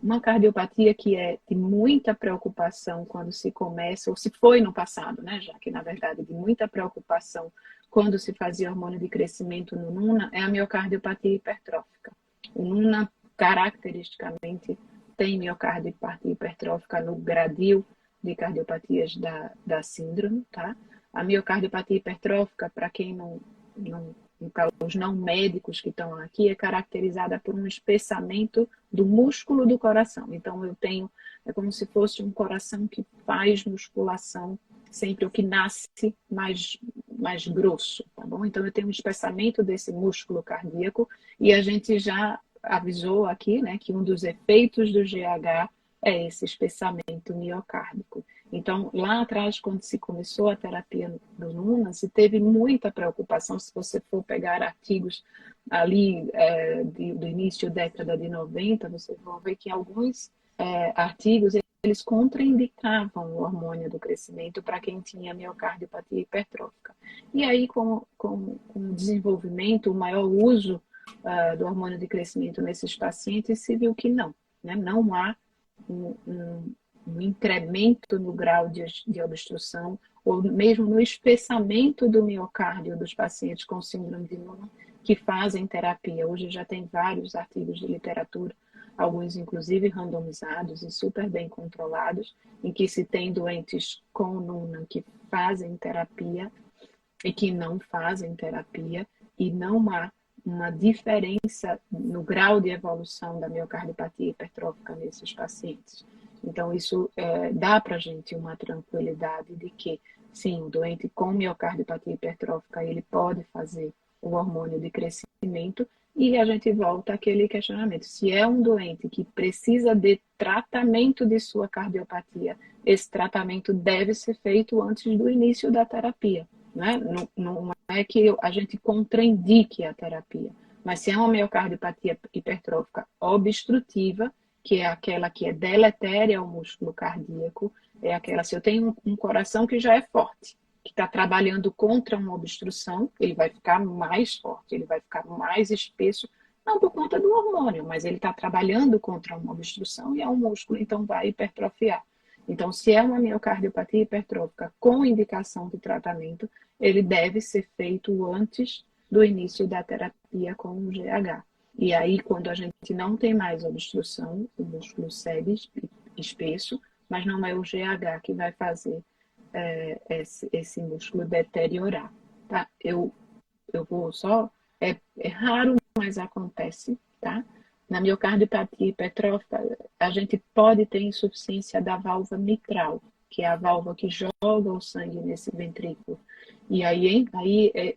Uma cardiopatia que é de muita preocupação quando se começa, ou se foi no passado, né, já que na verdade de muita preocupação quando se fazia hormônio de crescimento no Noonan, é a miocardiopatia hipertrófica. O Noonan, caracteristicamente, tem miocardiopatia hipertrófica no gradil de cardiopatias da síndrome, tá? A miocardiopatia hipertrófica, para quem os não médicos que estão aqui, é caracterizada por um espessamento do músculo do coração. Então, é como se fosse um coração que faz musculação sempre, o que nasce mais grosso, tá bom? Então, eu tenho um espessamento desse músculo cardíaco, e a gente já avisou aqui, né, que um dos efeitos do GH é esse espessamento miocárdico. Então, lá atrás, quando se começou a terapia do Noonan, se teve muita preocupação. Se você for pegar artigos ali do início da década de 90, você vai ver que alguns artigos, eles contraindicavam o hormônio do crescimento para quem tinha miocardiopatia hipertrófica. E aí, com o desenvolvimento, o maior uso do hormônio de crescimento nesses pacientes, se viu que não, né? Não há um incremento no grau de obstrução, ou mesmo no espessamento do miocárdio dos pacientes com síndrome de Noonan que fazem terapia. Hoje já tem vários artigos de literatura, alguns inclusive randomizados e super bem controlados, em que se tem doentes com Noonan que fazem terapia e que não fazem terapia, e não há uma diferença no grau de evolução da miocardiopatia hipertrófica nesses pacientes. Então, isso dá para a gente uma tranquilidade de que, sim, o doente com miocardiopatia hipertrófica, ele pode fazer o hormônio de crescimento, e a gente volta àquele questionamento. Se é um doente que precisa de tratamento de sua cardiopatia, esse tratamento deve ser feito antes do início da terapia. Né? Não é que a gente contraindique a terapia, mas se é uma miocardiopatia hipertrófica obstrutiva, que é aquela que é deletéria ao músculo cardíaco, é aquela, se eu tenho um coração que já é forte, que está trabalhando contra uma obstrução, ele vai ficar mais forte, ele vai ficar mais espesso, não por conta do hormônio, mas ele está trabalhando contra uma obstrução e é um músculo, então vai hipertrofiar. Então, se é uma miocardiopatia hipertrófica com indicação de tratamento, ele deve ser feito antes do início da terapia com o GH. E aí, quando a gente não tem mais obstrução, o músculo segue espesso, mas não é o GH que vai fazer esse músculo deteriorar. Tá? Eu vou só... É raro, mas acontece, tá? Na miocardiopatia hipertrófica, a gente pode ter insuficiência da válvula mitral, que é a válvula que joga o sangue nesse ventrículo. E aí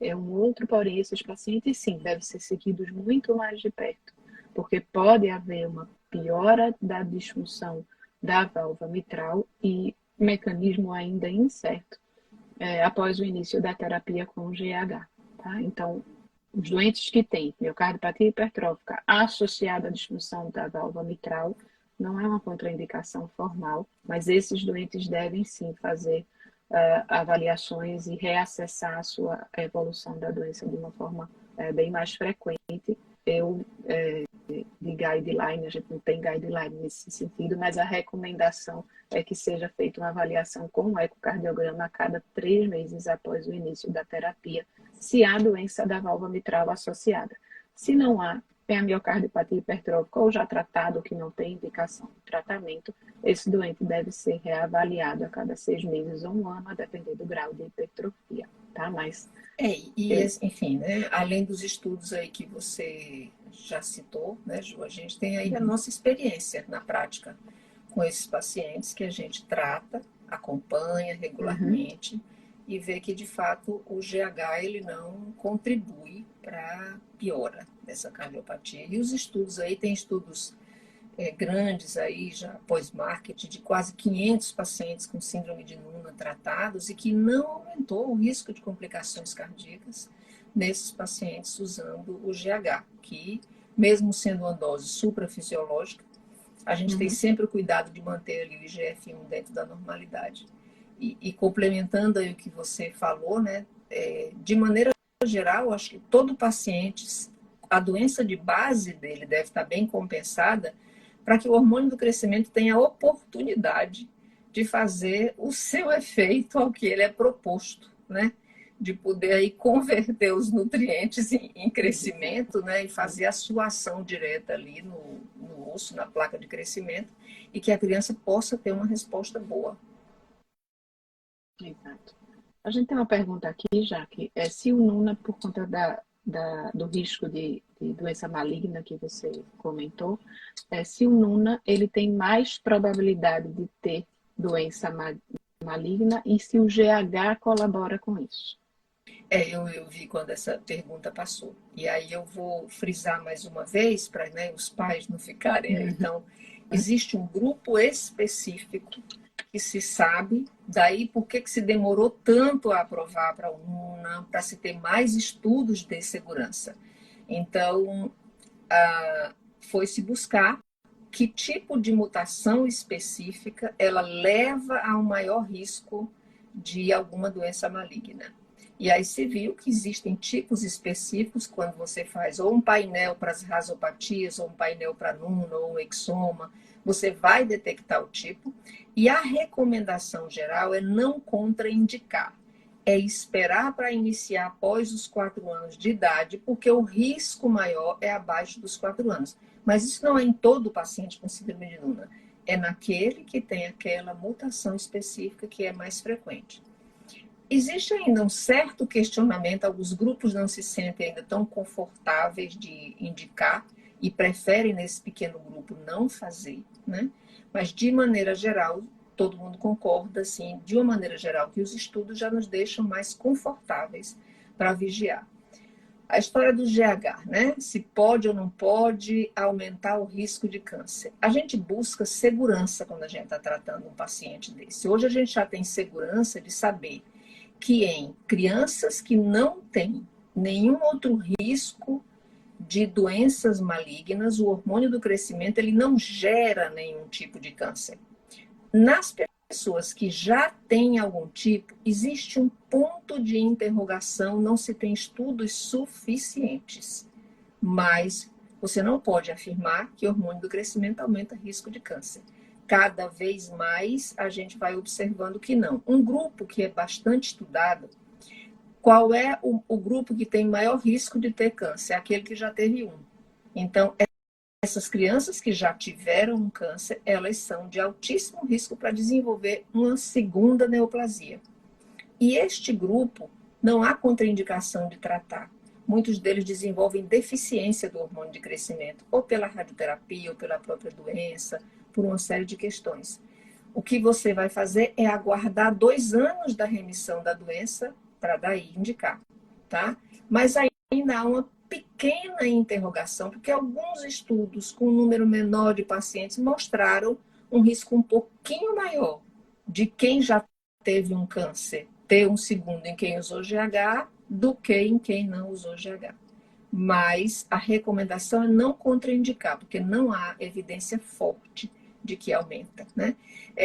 é um outro, porém, esses pacientes, sim, devem ser seguidos muito mais de perto, porque pode haver uma piora da disfunção da válvula mitral e mecanismo ainda incerto após o início da terapia com o GH. Tá? Então, os doentes que têm miocardiopatia hipertrófica associada à disfunção da válvula mitral não é uma contraindicação formal, mas esses doentes devem sim fazer avaliações e reacessar a sua evolução da doença de uma forma bem mais frequente. De guideline, a gente não tem guideline nesse sentido, mas a recomendação é que seja feita uma avaliação com um ecocardiograma a cada 3 meses após o início da terapia, se há doença da válvula mitral associada. Se não há, é a miocardiopatia hipertrófica ou já tratado, que não tem indicação de tratamento, esse doente deve ser reavaliado a cada 6 meses ou 1 ano, a depender do grau de hipertrofia, tá? Mas... enfim, né? Além dos estudos aí que você já citou, né, Ju, a gente tem aí a nossa experiência na prática com esses pacientes que a gente trata, acompanha regularmente e vê que, de fato, o GH ele não contribui para a piora dessa cardiopatia. E os estudos aí, tem estudos grandes aí, já pós-marketing, de quase 500 pacientes com síndrome de Noonan tratados e que não aumentou o risco de complicações cardíacas nesses pacientes usando o GH, que, mesmo sendo uma dose suprafisiológica, a gente tem sempre o cuidado de manter ali o IGF-1 dentro da normalidade. E complementando aí o que você falou, né, de maneira geral, acho que todo paciente, a doença de base dele deve estar bem compensada para que o hormônio do crescimento tenha a oportunidade de fazer o seu efeito ao que ele é proposto, né? De poder aí converter os nutrientes em crescimento, né? E fazer a sua ação direta ali no osso, na placa de crescimento, e que a criança possa ter uma resposta boa. Exato. A gente tem uma pergunta aqui, Jaque, se o Noonan, por conta do risco de doença maligna que você comentou, se o Noonan ele tem mais probabilidade de ter doença maligna e se o GH colabora com isso. Eu vi quando essa pergunta passou. E aí eu vou frisar mais uma vez, para, né, os pais não ficarem aí. Então, existe um grupo específico que se sabe, daí por que se demorou tanto a aprovar para o Noonan, para se ter mais estudos de segurança. Então, foi se buscar que tipo de mutação específica ela leva a um maior risco de alguma doença maligna. E aí se viu que existem tipos específicos quando você faz ou um painel para as rasopatias, ou um painel para Nuna, ou um exoma, você vai detectar o tipo. E a recomendação geral é não contraindicar. É esperar para iniciar após os 4 anos de idade, porque o risco maior é abaixo dos 4 anos. Mas isso não é em todo paciente com síndrome de Nuna. É naquele que tem aquela mutação específica que é mais frequente. Existe ainda um certo questionamento, alguns grupos não se sentem ainda tão confortáveis de indicar e preferem nesse pequeno grupo não fazer, né? Mas de maneira geral, todo mundo concorda, assim, de uma maneira geral, que os estudos já nos deixam mais confortáveis para vigiar. A história do GH, né? Se pode ou não pode aumentar o risco de câncer. A gente busca segurança quando a gente está tratando um paciente desse. Hoje a gente já tem segurança de saber que em crianças que não têm nenhum outro risco de doenças malignas, o hormônio do crescimento ele não gera nenhum tipo de câncer. Nas pessoas que já têm algum tipo, existe um ponto de interrogação, não se tem estudos suficientes. Mas você não pode afirmar que o hormônio do crescimento aumenta o risco de câncer. Cada vez mais a gente vai observando que não. Um grupo que é bastante estudado, qual é o grupo que tem maior risco de ter câncer? É aquele que já teve um. Então, essas crianças que já tiveram um câncer, elas são de altíssimo risco para desenvolver uma segunda neoplasia. E este grupo, não há contraindicação de tratar. Muitos deles desenvolvem deficiência do hormônio de crescimento, ou pela radioterapia, ou pela própria doença, por uma série de questões. O que você vai fazer é aguardar 2 anos da remissão da doença para daí indicar, tá? Mas ainda há uma pequena interrogação, porque alguns estudos com um número menor de pacientes mostraram um risco um pouquinho maior de quem já teve um câncer ter um segundo em quem usou GH do que em quem não usou GH. Mas a recomendação é não contraindicar, porque não há evidência forte de que aumenta, né?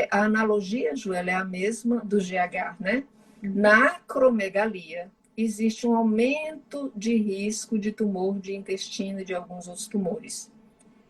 A analogia, Joela, é a mesma do GH, né? Na acromegalia, existe um aumento de risco de tumor de intestino e de alguns outros tumores.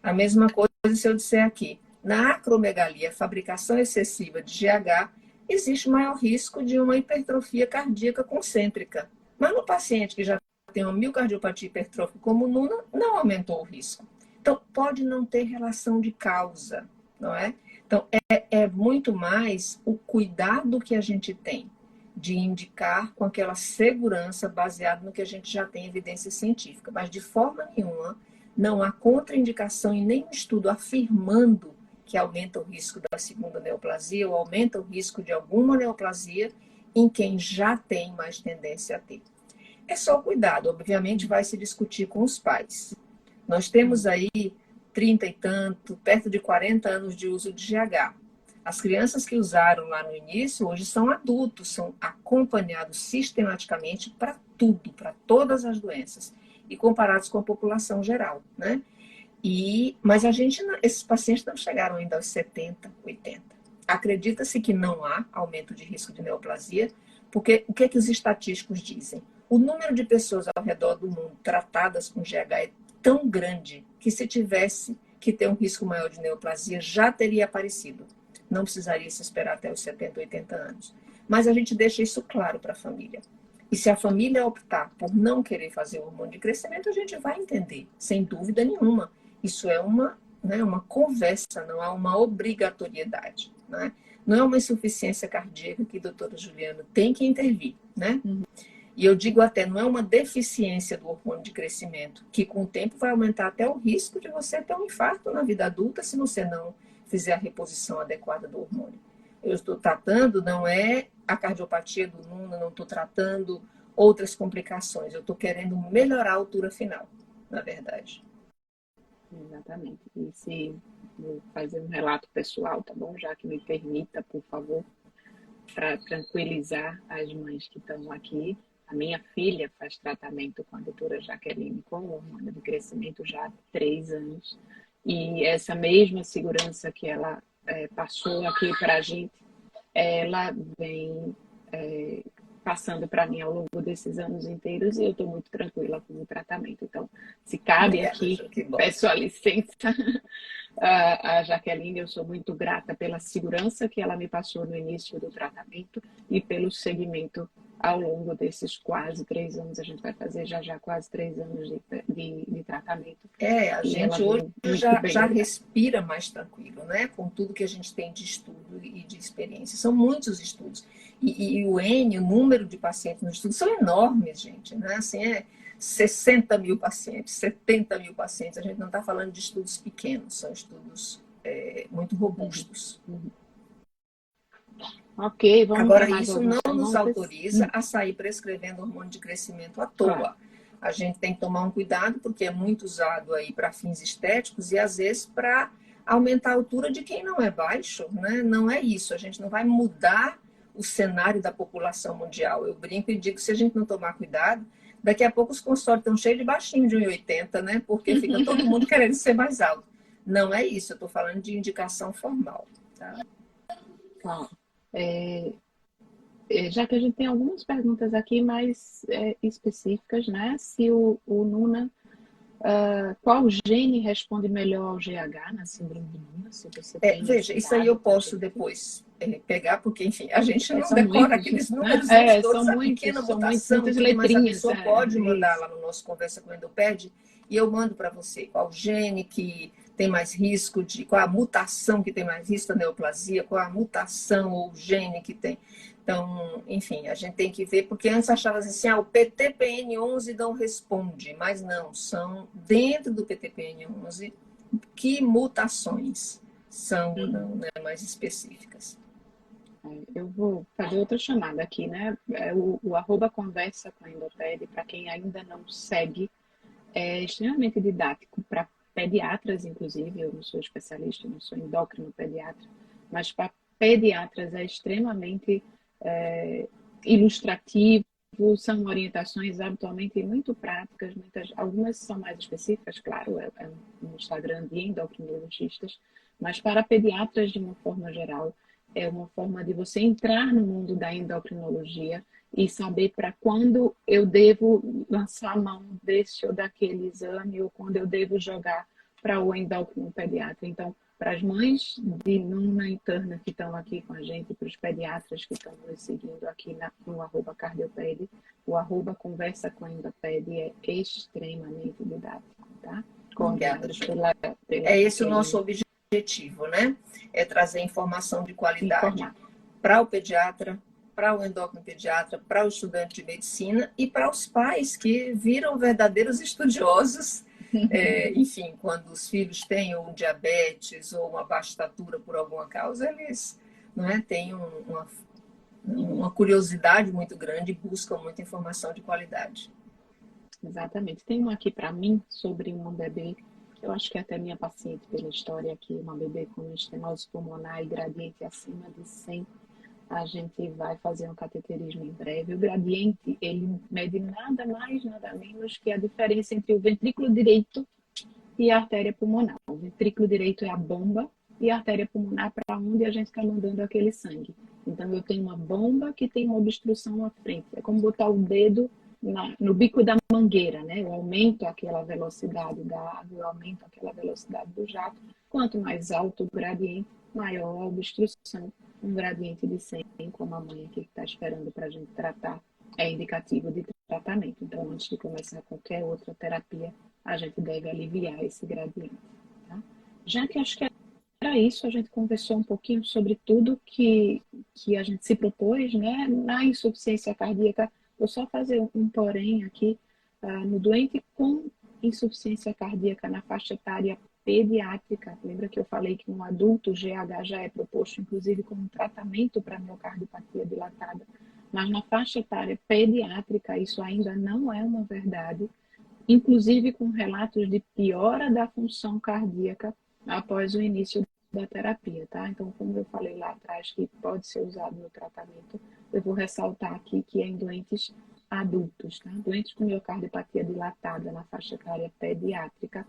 A mesma coisa se eu disser aqui. Na acromegalia, fabricação excessiva de GH, existe maior risco de uma hipertrofia cardíaca concêntrica. Mas no paciente que já tem uma miocardiopatia hipertrófica como Nuna, não aumentou o risco. Então, pode não ter relação de causa, não é? Então, é muito mais o cuidado que a gente tem de indicar com aquela segurança baseada no que a gente já tem evidência científica. Mas, de forma nenhuma, não há contraindicação em nenhum estudo afirmando que aumenta o risco da segunda neoplasia ou aumenta o risco de alguma neoplasia em quem já tem mais tendência a ter. É só o cuidado, obviamente vai se discutir com os pais. Nós temos aí 30 e tanto, perto de 40 anos de uso de GH. As crianças que usaram lá no início, hoje são adultos, são acompanhados sistematicamente para tudo, para todas as doenças, e comparados com a população geral, né? Mas esses pacientes não chegaram ainda aos 70, 80. Acredita-se que não há aumento de risco de neoplasia, porque o que é que os estatísticos dizem? O número de pessoas ao redor do mundo tratadas com GH é tão grande que se tivesse que ter um risco maior de neoplasia, já teria aparecido. Não precisaria se esperar até os 70, 80 anos. Mas a gente deixa isso claro para a família. E se a família optar por não querer fazer o hormônio de crescimento, a gente vai entender, sem dúvida nenhuma. Isso é uma conversa, não há uma obrigatoriedade. Né? Não é uma insuficiência cardíaca que a doutora Juliana tem que intervir. Né? E eu digo até, não é uma deficiência do hormônio de crescimento, que com o tempo vai aumentar até o risco de você ter um infarto na vida adulta se você não fizer a reposição adequada do hormônio. Eu estou tratando, não é a cardiopatia do Nuna, não estou tratando outras complicações, eu estou querendo melhorar a altura final, na verdade. Exatamente. E se vou fazer um relato pessoal, tá bom? Já que me permita, por favor, para tranquilizar as mães que estão aqui. A minha filha faz tratamento com a doutora Jaqueline com hormônio de crescimento já há 3 anos. E essa mesma segurança que ela passou aqui para a gente, ela vem passando para mim ao longo desses anos inteiros e eu estou muito tranquila com o tratamento. Então, se cabe Obrigada, aqui, Ju, que bom. peço a licença a Jaqueline, eu sou muito grata pela segurança que ela me passou no início do tratamento e pelo segmento ao longo desses quase 3 anos. A gente vai fazer já quase 3 anos de tratamento. A E ela gente hoje vem muito já, bem, já obrigada. respira mais tranquilo, né? Com tudo que a gente tem de estudo e de experiência. São muitos estudos. E o N, o número de pacientes no estudo, são enormes, gente, né? Assim, 60 mil pacientes, 70 mil pacientes. A gente não está falando de estudos pequenos, são estudos muito robustos. Ok, vamos para Agora, mais isso não algumas nos perguntas? autoriza a sair prescrevendo hormônio de crescimento à Claro. toa. A gente tem que tomar um cuidado, porque é muito usado aí para fins estéticos e às vezes para aumentar a altura de quem não é baixo, né? Não é isso. A gente não vai mudar o cenário da população mundial. Eu brinco e digo que se a gente não tomar cuidado, daqui a pouco os consultórios estão cheios de baixinho de 1,80, né? Porque fica todo mundo querendo ser mais alto. Não é isso, eu estou falando de indicação formal. Tá? Claro. Já que a gente tem algumas perguntas aqui mais específicas, né? Se o Nuna, qual gene responde melhor ao GH na síndrome de Nuna? Se você tem Veja, esse isso aí dado eu para a posso gente. depois pegar, porque, enfim, a gente não São decora muitos, aqueles né? númerozinhos todos, São a muitos, pequena são muitos, mutação e muitas tudo, mas a letrinhas. pessoa pode mandar Isso. lá no nosso Conversa com o Endoped e eu mando para você qual gene que tem mais risco qual a mutação que tem mais risco da neoplasia, qual a mutação ou gene que tem. Então, enfim, a gente tem que ver, porque antes achava assim, o PTPN11 não responde, mas não, são dentro do PTPN11 que mutações são ou não, né, mais específicas. Eu vou fazer outra chamada aqui, né? O arroba conversa com a Endoped, para quem ainda não segue, é extremamente didático para pediatras, inclusive. Eu não sou especialista, eu não sou endócrino pediatra, mas para pediatras é extremamente ilustrativo. São orientações habitualmente muito práticas, algumas são mais específicas, claro, é um Instagram de endocrinologistas, mas para pediatras de uma forma geral, é uma forma de você entrar no mundo da endocrinologia e saber para quando eu devo lançar a mão desse ou daquele exame ou quando eu devo jogar para o endócrino pediatra. Então, para as mães de Nuna e Turner que estão aqui com a gente, para os pediatras que estão nos seguindo aqui no arroba cardioped, o arroba conversa com a Endoped é extremamente didático, tá? Obrigada, Coordenados Ju. pela É esse o nosso Jaqueline. objetivo, né? É trazer informação de qualidade Informar. para o pediatra, para o endócrino pediatra, para o estudante de medicina e para os pais que viram verdadeiros estudiosos. Enfim, quando os filhos têm um diabetes ou uma baixa estatura por alguma causa, eles não têm uma curiosidade muito grande e buscam muita informação de qualidade. Exatamente. Tem uma aqui para mim sobre uma bebê, que eu acho que é até minha paciente pela história aqui, uma bebê com estenose pulmonar e gradiente acima de 100. A gente vai fazer um cateterismo em breve. O gradiente, ele mede nada mais, nada menos que a diferença entre o ventrículo direito e a artéria pulmonar. O ventrículo direito é a bomba e a artéria pulmonar para onde a gente está mandando aquele sangue. Então, eu tenho uma bomba que tem uma obstrução à frente. É como botar o dedo no bico da mangueira, né? Eu aumento aquela velocidade da água, eu aumento aquela velocidade do jato. Quanto mais alto o gradiente, maior a obstrução. Um gradiente de 100, como a mãe aqui que está esperando para a gente tratar, é indicativo de tratamento. Então, antes de começar qualquer outra terapia, a gente deve aliviar esse gradiente. Tá? Já que acho que era isso, a gente conversou um pouquinho sobre tudo que a gente se propôs, né? Na insuficiência cardíaca, vou só fazer um porém aqui, no doente com insuficiência cardíaca na faixa etária pediátrica. Lembra que eu falei que um adulto GH já é proposto, inclusive, como tratamento para miocardiopatia dilatada. Mas na faixa etária pediátrica, isso ainda não é uma verdade, inclusive com relatos de piora da função cardíaca após o início da terapia, tá? Então, como eu falei lá atrás, que pode ser usado no tratamento, eu vou ressaltar aqui que é em doentes adultos, tá? Doentes com miocardiopatia dilatada na faixa etária pediátrica,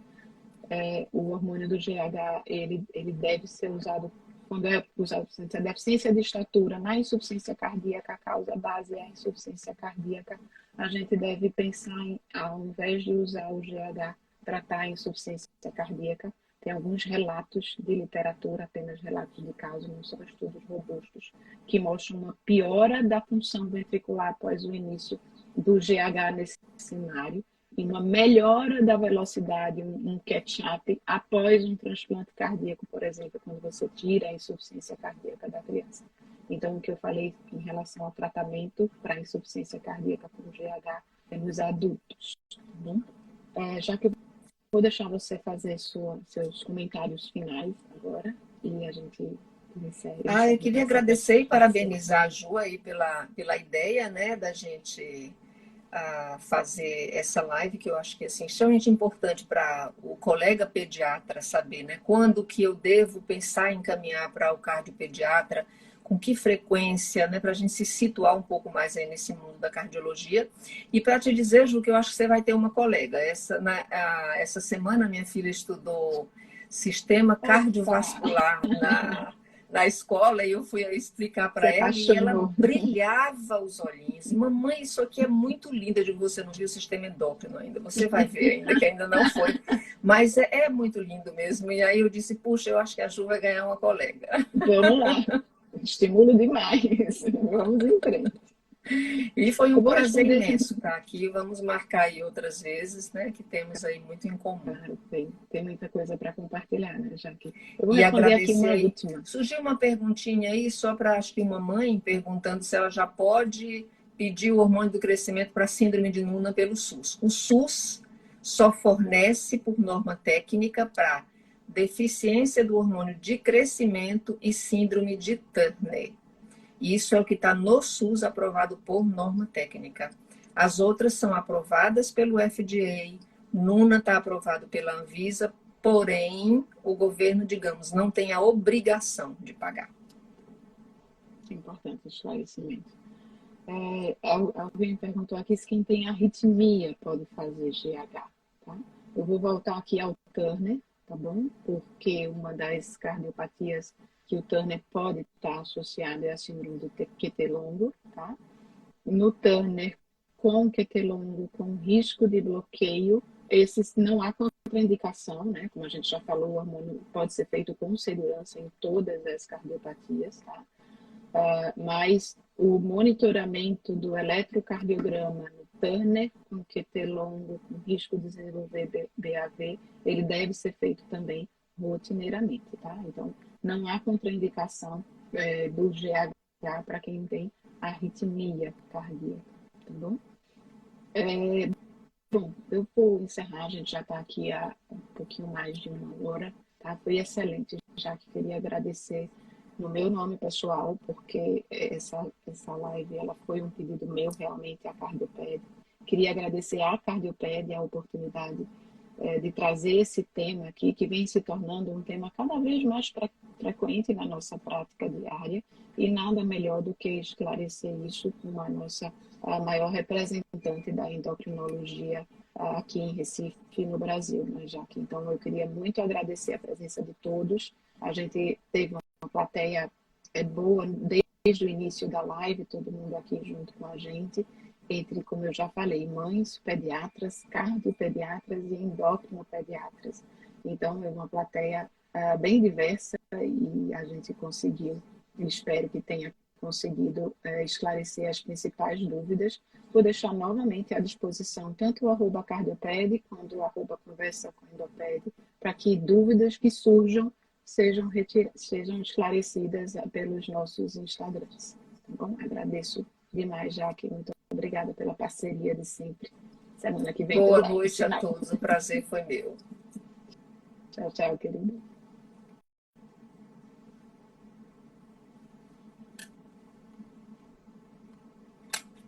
o hormônio do GH, ele deve ser usado quando é usado a deficiência de estatura na insuficiência cardíaca, a causa base é a insuficiência cardíaca, a gente deve pensar em, ao invés de usar o GH, tratar a insuficiência cardíaca. Tem alguns relatos de literatura, apenas relatos de caso, não são estudos robustos, que mostram uma piora da função ventricular após o início do GH nesse cenário e uma melhora da velocidade, um catch-up após um transplante cardíaco, por exemplo, quando você tira a insuficiência cardíaca da criança. Então, o que eu falei em relação ao tratamento para insuficiência cardíaca com GH é nos adultos. Tá bom? Já que eu vou deixar você fazer seus comentários finais agora e a gente encerra. Eu queria agradecer e parabenizar a Ju aí pela ideia, né, da gente fazer essa live, que eu acho que assim, é extremamente importante para o colega pediatra saber, né, quando que eu devo pensar em encaminhar para o cardiopediatra, com que frequência, né, para a gente se situar um pouco mais aí nesse mundo da cardiologia. E para te dizer, Ju, que eu acho que você vai ter uma colega. Essa semana minha filha estudou sistema cardiovascular na escola, e eu fui explicar para ela e ela brilhava os olhinhos. Mamãe, isso aqui é muito lindo. Eu digo, você não viu o sistema endócrino ainda, você vai ver ainda, que ainda não foi. Mas é muito lindo mesmo. E aí eu disse, puxa, eu acho que a Ju vai ganhar uma colega. Vamos lá, estimulo demais, vamos em frente. E foi um prazer imenso estar aqui. Vamos marcar aí outras vezes, né? Que temos aí muito em comum. Claro, tem muita coisa para compartilhar, né, Jaque? Eu vou responder aqui uma última. Surgiu uma perguntinha aí, só para, acho que uma mãe, perguntando se ela já pode pedir o hormônio do crescimento para síndrome de Noonan pelo SUS. O SUS só fornece, por norma técnica, para deficiência do hormônio de crescimento e síndrome de Turner. Isso é o que está no SUS aprovado por norma técnica. As outras são aprovadas pelo FDA, Noonan está aprovado pela Anvisa, porém o governo, digamos, não tem a obrigação de pagar. Importante esclarecimento. Alguém perguntou aqui se quem tem arritmia pode fazer GH. Tá? Eu vou voltar aqui ao Turner, tá bom? Porque uma das cardiopatias que o Turner pode estar associado é a síndrome do QT longo, tá? No Turner, com QT longo, com risco de bloqueio, esses não há contraindicação, né? Como a gente já falou, o hormônio pode ser feito com segurança em todas as cardiopatias, tá? Mas o monitoramento do eletrocardiograma no Turner, com QT longo, com risco de desenvolver BAV, ele deve ser feito também rotineiramente, tá? Então, não há contraindicação do GH para quem tem arritmia cardíaca, tá bom? Bom, eu vou encerrar, a gente já está aqui há um pouquinho mais de uma hora, tá? Foi excelente, já que queria agradecer no meu nome pessoal, porque essa live ela foi um pedido meu realmente à Cardioped. Queria agradecer à Cardioped a oportunidade de trazer esse tema aqui, que vem se tornando um tema cada vez mais frequente na nossa prática diária, e nada melhor do que esclarecer isso com a nossa maior representante da endocrinologia aqui em Recife, no Brasil, né, Jaque? Então, eu queria muito agradecer a presença de todos. A gente teve uma plateia boa desde o início da live, todo mundo aqui junto com a gente, entre, como eu já falei, mães, pediatras, cardiopediatras e endocrinopediatras. Então, é uma plateia bem diversa e a gente conseguiu, espero que tenha conseguido esclarecer as principais dúvidas. Vou deixar novamente à disposição tanto o @cardioped quanto o @conversa com endoped, para que dúvidas que surjam sejam esclarecidas pelos nossos Instagrams. Tá bom? Agradeço demais, Jaque. Muito obrigada pela parceria de sempre. Semana que vem. Boa noite a todos. O prazer foi meu. Tchau, tchau, querida.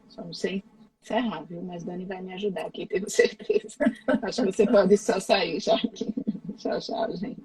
Só não sei encerrar, viu? Mas Dani vai me ajudar aqui, tenho certeza. Acho que você pode só sair, Jaque. Tchau, tchau, gente.